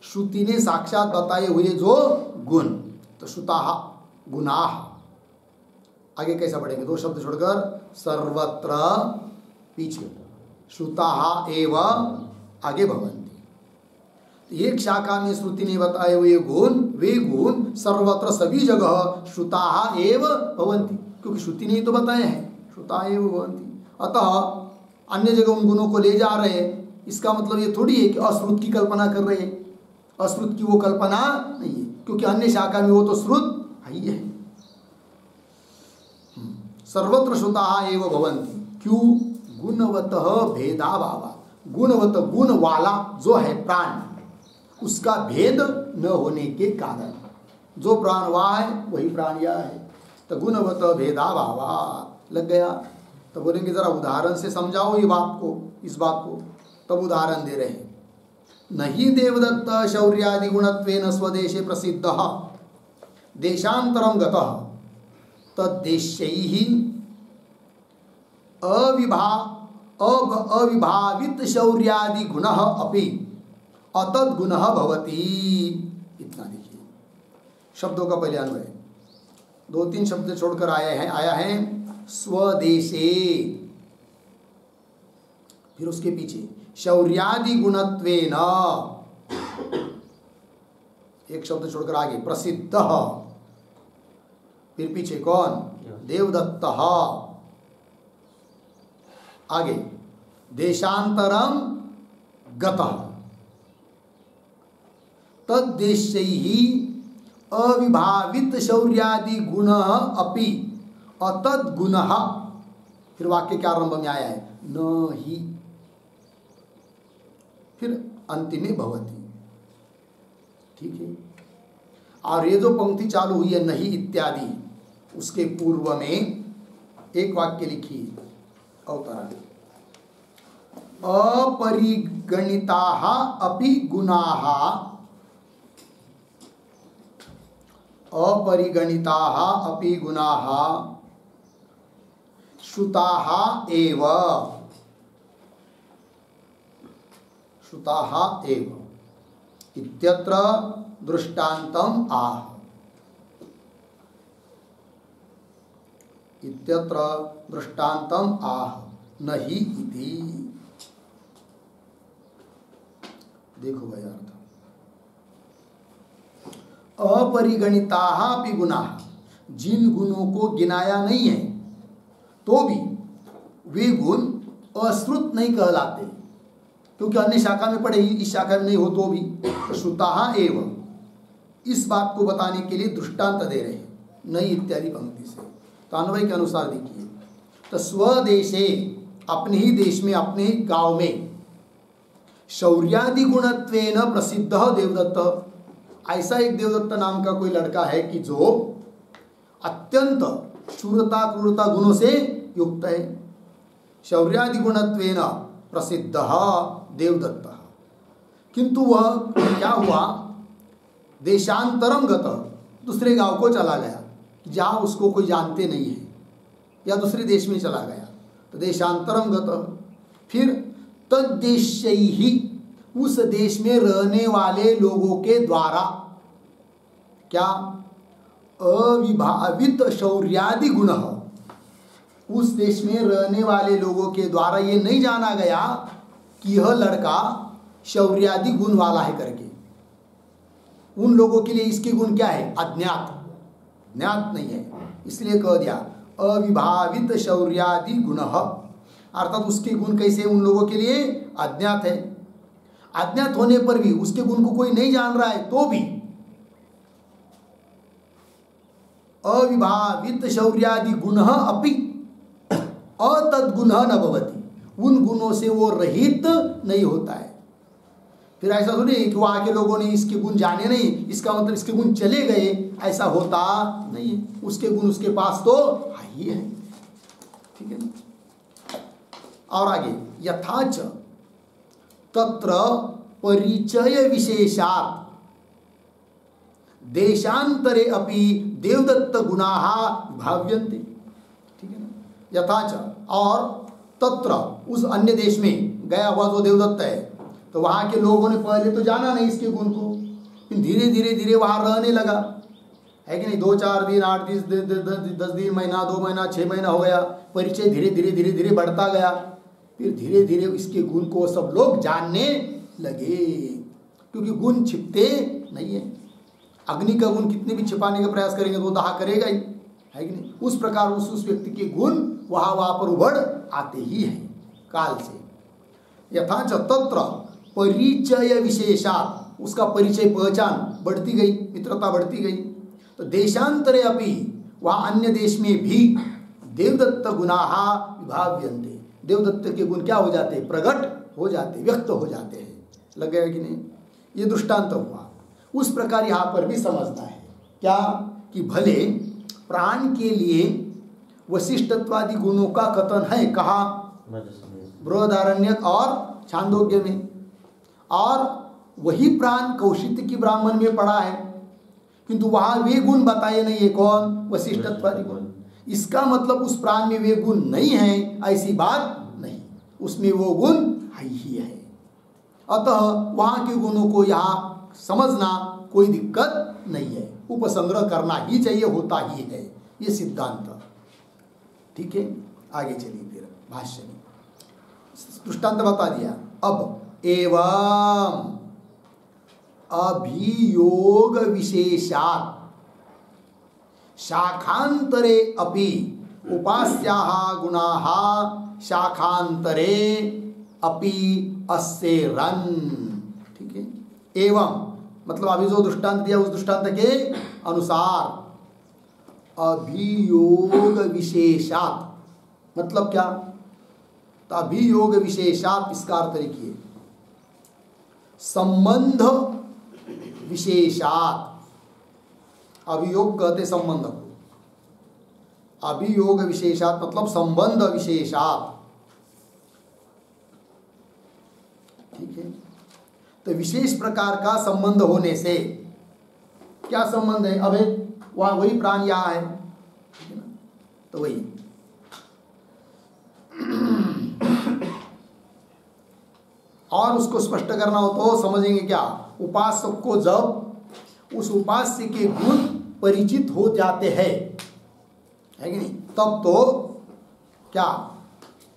श्रुति ने साक्षात बताए हुए जो गुण, तो श्रुताः गुणाः। आगे कैसा पढ़ेंगे? दो शब्द छोड़कर सर्वत्र पीछे, श्रुताः एव आगे भवन्ति। एक शाखा में श्रुति ने बताए हुए गुण, वे गुण सर्वत्र सभी जगह श्रुताः एव भवन्ति, क्योंकि श्रुति ने ही तो बताए हैं, श्रुताः एव भवन्ति। अतः अन्य जगह उन गुणों को ले जा रहे हैं, इसका मतलब ये थोड़ी है कि अश्रुत की कल्पना कर रहे हैं। अश्रुत की वो कल्पना नहीं है, क्योंकि अन्य शाखा में वो तो श्रुत ही है। सर्वत्र श्रुताः एव भवन्ति। क्यों? गुणवतः भेदाभावात्, गुणवत गुण वाला जो है प्राण, उसका भेद न होने के कारण, जो प्राण वह है वही प्राण यह है, तो गुणवत भेदाभावात् लग गया। तो बोलेंगे जरा उदाहरण से समझाओ ये बात को, इस बात को। तब उदाहरण दे रहे हैं। नहीं देवदत्त शौर्यादि गुणत्वेन स्वदेशे प्रसिद्धः देशांतरं गतः तद्देशैः अविभावित शौर्यादि गुणः अपि अतद्गुणः भवति। इतना देखिए शब्दों का पहले अन्वय, दो तीन शब्द छोड़कर आया है स्वदेशे, फिर उसके पीछे शौर्यादि गुणत्वेन, एक शब्द छोड़कर आगे प्रसिद्ध, फिर पीछे कौन? देवदत्त, आगे देशांतरम गतः तद्देशैः अविभावित शौर्यादि गुणः अपि अतद्गुणः। फिर वाक्य के आरंभ में आया है न ही, फिर अंतिम में भवति। ठीक है। और ये जो पंक्ति चालू हुई है नहीं इत्यादि, उसके पूर्व में एक वाक्य लिखिए अवतरण, अपरिगणिताः अपि गुणाः, अपरिगणिताः अपि गुणाः श्रुताः एव, श्रुताः एव इत्यत्र दृष्टान्तम् आह, इत्यत्र दृष्टान्तम् आह नहि इति। देखो भाई अर्थ, अपरिगणिताः अपि गुणाः, जिन गुणों को गिनाया नहीं है तो भी वे गुण अश्रुत नहीं कहलाते, क्योंकि अन्य शाखा में पढ़े, इस शाखा में नहीं हो तो भी। तो श्रुताः एव, इस बात को बताने के लिए दृष्टांत दे रहे हैं नहीं इत्यादि पंक्ति से। तो अन्वय के अनुसार देखिए, तो स्वदेशे, अपने ही देश में, अपने ही गांव में, शौर्यादि गुणत्वेन प्रसिद्ध देवदत्त। ऐसा एक देवदत्त नाम का कोई लड़का है कि जो अत्यंत शूरता क्रूरता गुणों से युक्त है। शौर्यादि गुणत्वेन प्रसिद्ध देवदत्त, किंतु वह क्या हुआ, देशांतरम गत, दूसरे गांव को चला गया जहाँ उसको कोई जानते नहीं है, या दूसरे देश में चला गया। तो देशांतरम गत, फिर तद्देशैहि, उस देश में रहने वाले लोगों के द्वारा क्या, अविभावित शौर्यादि गुण, उस देश में रहने वाले लोगों के द्वारा ये नहीं जाना गया कि यह लड़का शौर्यादि गुण वाला है करके। उन लोगों के लिए इसके गुण क्या है, अज्ञात, ज्ञात नहीं है, इसलिए कह दिया अविभावित शौर्यादि गुण, अर्थात उसके गुण कैसे उन लोगों के लिए अज्ञात है। अज्ञात होने पर भी उसके गुण को कोई नहीं जान रहा है तो भी अविभावित शौर्यादि गुण अपि अतद्गुण न भवति, उन गुणों से वो रहित नहीं होता है। फिर ऐसा तो नहीं कि वहाँ के लोगों ने इसके गुण जाने नहीं, इसका मतलब इसके गुण चले गए, ऐसा होता नहीं है। उसके गुण उसके पास तो है ही है, ठीक है ना। और आगे, यथाच तत्र परिचय विशेषात् देशांतरे अपि देवदत्त गुणाः भाव्यन्ते, ठीक है ना। यथाच, और तत्र, उस अन्य देश में गया हुआ जो देवदत्त है, तो वहाँ के लोगों ने पहले तो जाना नहीं इसके गुण को, फिर धीरे धीरे धीरे वहाँ रहने लगा, है कि नहीं। 2-4 दिन, 8 दिन, 10 दिन, महीना, 2 महीना, 6 महीना हो गया, परिचय धीरे धीरे धीरे धीरे बढ़ता गया। फिर धीरे धीरे इसके गुण को सब लोग जानने लगे, क्योंकि गुण छिपते नहीं है। अग्नि का गुण कितने भी छिपाने का प्रयास करेंगे तो दाह करेगा ही, है कि नहीं। उस प्रकार उस व्यक्ति के गुण वहाँ पर उभर आते ही हैं काल से। यथाच तत्र परिचय विशेषात्, उसका परिचय पहचान बढ़ती गई, मित्रता बढ़ती गई। तो देशांतरे अपि, वहाँ अन्य देश में भी देवदत्त गुणाः विभाव्यन्ते, देवदत्त के गुण क्या हो जाते हैं, प्रकट हो जाते, व्यक्त हो जाते हैं। लग गया कि नहीं। ये दृष्टांत हुआ। उस प्रकार यहाँ पर भी समझना है क्या, कि भले प्राण के लिए वशिष्ठत्वादि गुणों का कथन है, कहा, बृहदारण्यक और छांदोग्य में, और वही प्राण कौशिक की ब्राह्मण में पड़ा है, किंतु वहाँ वे गुण बताए नहीं है। कौन, वशिष्ठत्वादि गुण। इसका मतलब उस प्राण में वे गुण नहीं है, ऐसी बात नहीं, उसमें वो गुण है ही है। अतः वहाँ के गुणों को यहाँ समझना कोई दिक्कत नहीं है, उपसंग्रह करना ही चाहिए, होता ही है ये सिद्धांत, ठीक है। आगे चलिए फिर भाष्य में दृष्टांत बता दिया। अब एवं अभियोग विशेषात् शाखांतरे अपि उपास्याः गुणाः शाखांतरे अपि अस्सेरन्, ठीक है। एवं मतलब अभी जो दृष्टांत दिया उस दृष्टांत के अनुसार अभियोग विशेषात् मतलब क्या, तो अभियोग विशेषात् इसका अर्थ लिखिए संबंध विशेषात्। अभियोग कहते संबंध को, अभियोग विशेषात् मतलब संबंध विशेषात्, ठीक है। तो विशेष प्रकार का संबंध होने से क्या संबंध है, अभेद, वहाँ वही प्राण यहाँ है, ठीक है ना। तो वही और उसको स्पष्ट करना हो तो समझेंगे क्या, उपासक को जब उस उपास्य के गुण परिचित हो जाते हैं, है कि नहीं, तब तो क्या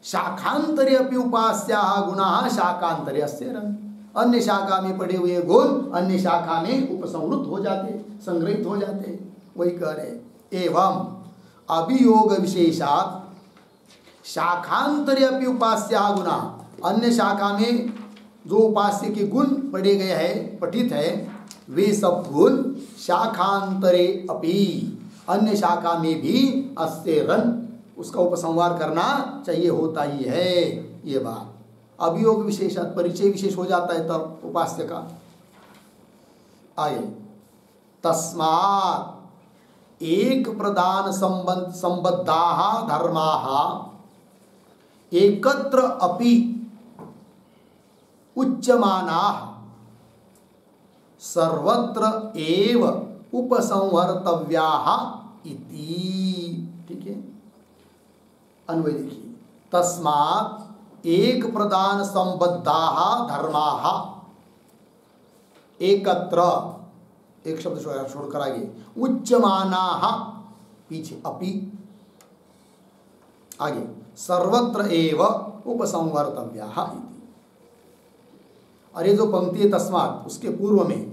शाखांतरे अपि उपास्याः गुणाः शाखांतरे अस्सेरन्, अन्य शाखा में पड़े हुए गुण अन्य शाखा में उपसंहृत हो जाते, संग्रहित हो जाते। वही कह रहे एवं अभियोग विशेषात् शाखांतरे अपि उपास्याः गुणाः, अन्य शाखा में जो उपास्य के गुण पढ़े गए हैं, पठित है, वे सब गुण शाखांतरे अपि, अन्य शाखा में भी अस्सेरन्, उसका उपसंहार करना चाहिए, होता ही है ये बात। अभियोग विशेषात परिचय विशेष हो जाता है तब उपास्य का। आगे तस्मात् एक प्रधान संबद्धाः धर्माः एकत्र अपि उच्यमानाः सर्वत्र एव उपसंहर्तव्याः इति। ठीक है, अन्वय देखिए। तस्मात् एक प्रधान संबद्धाः धर्माः एकत्र, एक शब्द छोड़कर आगे उच्यमानाः, पीछे अपि, आगे सर्वत्र एव उपसंहर्तव्याः इति। और ये जो पंक्ति है तस्मात्, उसके पूर्व में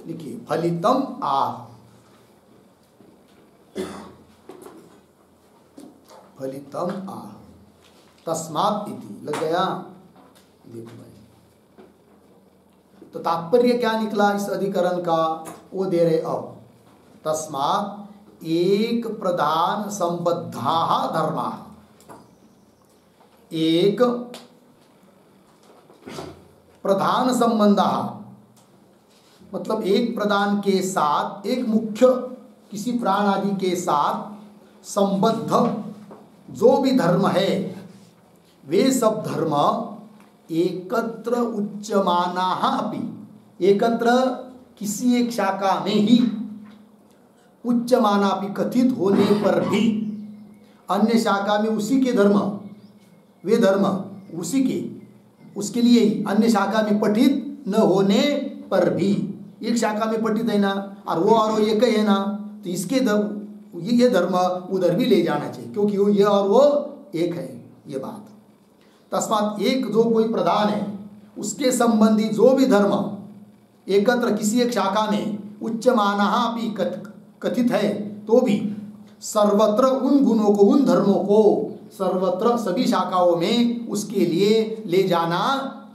लिखिए फलितम आह, फलितम आह, तस्मात् इति लग गया। देखो भाई, तो तात्पर्य क्या निकला इस अधिकरण का, वो दे रहे अब। तस्मात् एक प्रधान संबद्धाः धर्माः, एक प्रधान संबंधः मतलब एक प्रधान के साथ, एक मुख्य किसी प्राण आदि के साथ संबद्ध जो भी धर्म है, वे सब धर्म एकत्र उच्यमानाः अपि, एकत्र किसी एक शाखा में ही, उच्यमाना अपि कथित होने पर भी, अन्य शाखा में उसी के धर्म, वे धर्म उसी के, उसके लिए ही, अन्य शाखा में पठित न होने पर भी, एक शाखा में पठित है ना, और वो एक ही है ना, तो इसके ये धर्म उधर भी ले जाना चाहिए, क्योंकि ये और वो एक है, ये बात। तस्मात् एक जो कोई प्रधान है, उसके संबंधी जो भी धर्म एकत्र किसी एक शाखा में उच्यमानः भी कथित है, तो भी सर्वत्र उन गुणों को, उन धर्मों को सर्वत्र सभी शाखाओं में उसके लिए ले जाना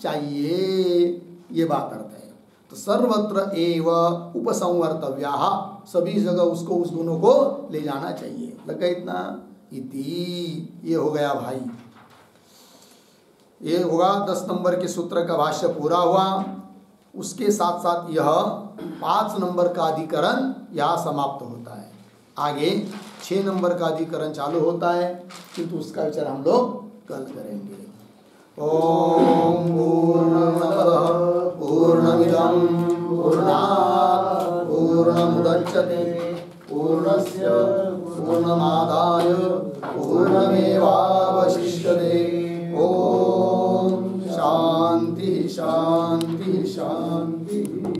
चाहिए, ये बात अर्थ है। तो सर्वत्र एव उपसंवर्तव्याः, सभी जगह उसको, उस गुणों को ले जाना चाहिए। लगा इतना इति, ये हो गया भाई, ये होगा 10 नंबर के सूत्र का भाष्य पूरा हुआ। उसके साथ साथ यह 5 नंबर का अधिकरण यहाँ समाप्त होता है। आगे 6 नंबर का अधिकरण चालू होता है, किंतु उसका विचार हम लोग कल करेंगे। ओम पूर्णमदः पूर्णमिदं पूर्णात् पूर्णमुदच्यते पूर्णस्य पूर्णमादाय पूर्णमेवावशिष्यते। ओम शांति शांति शांति।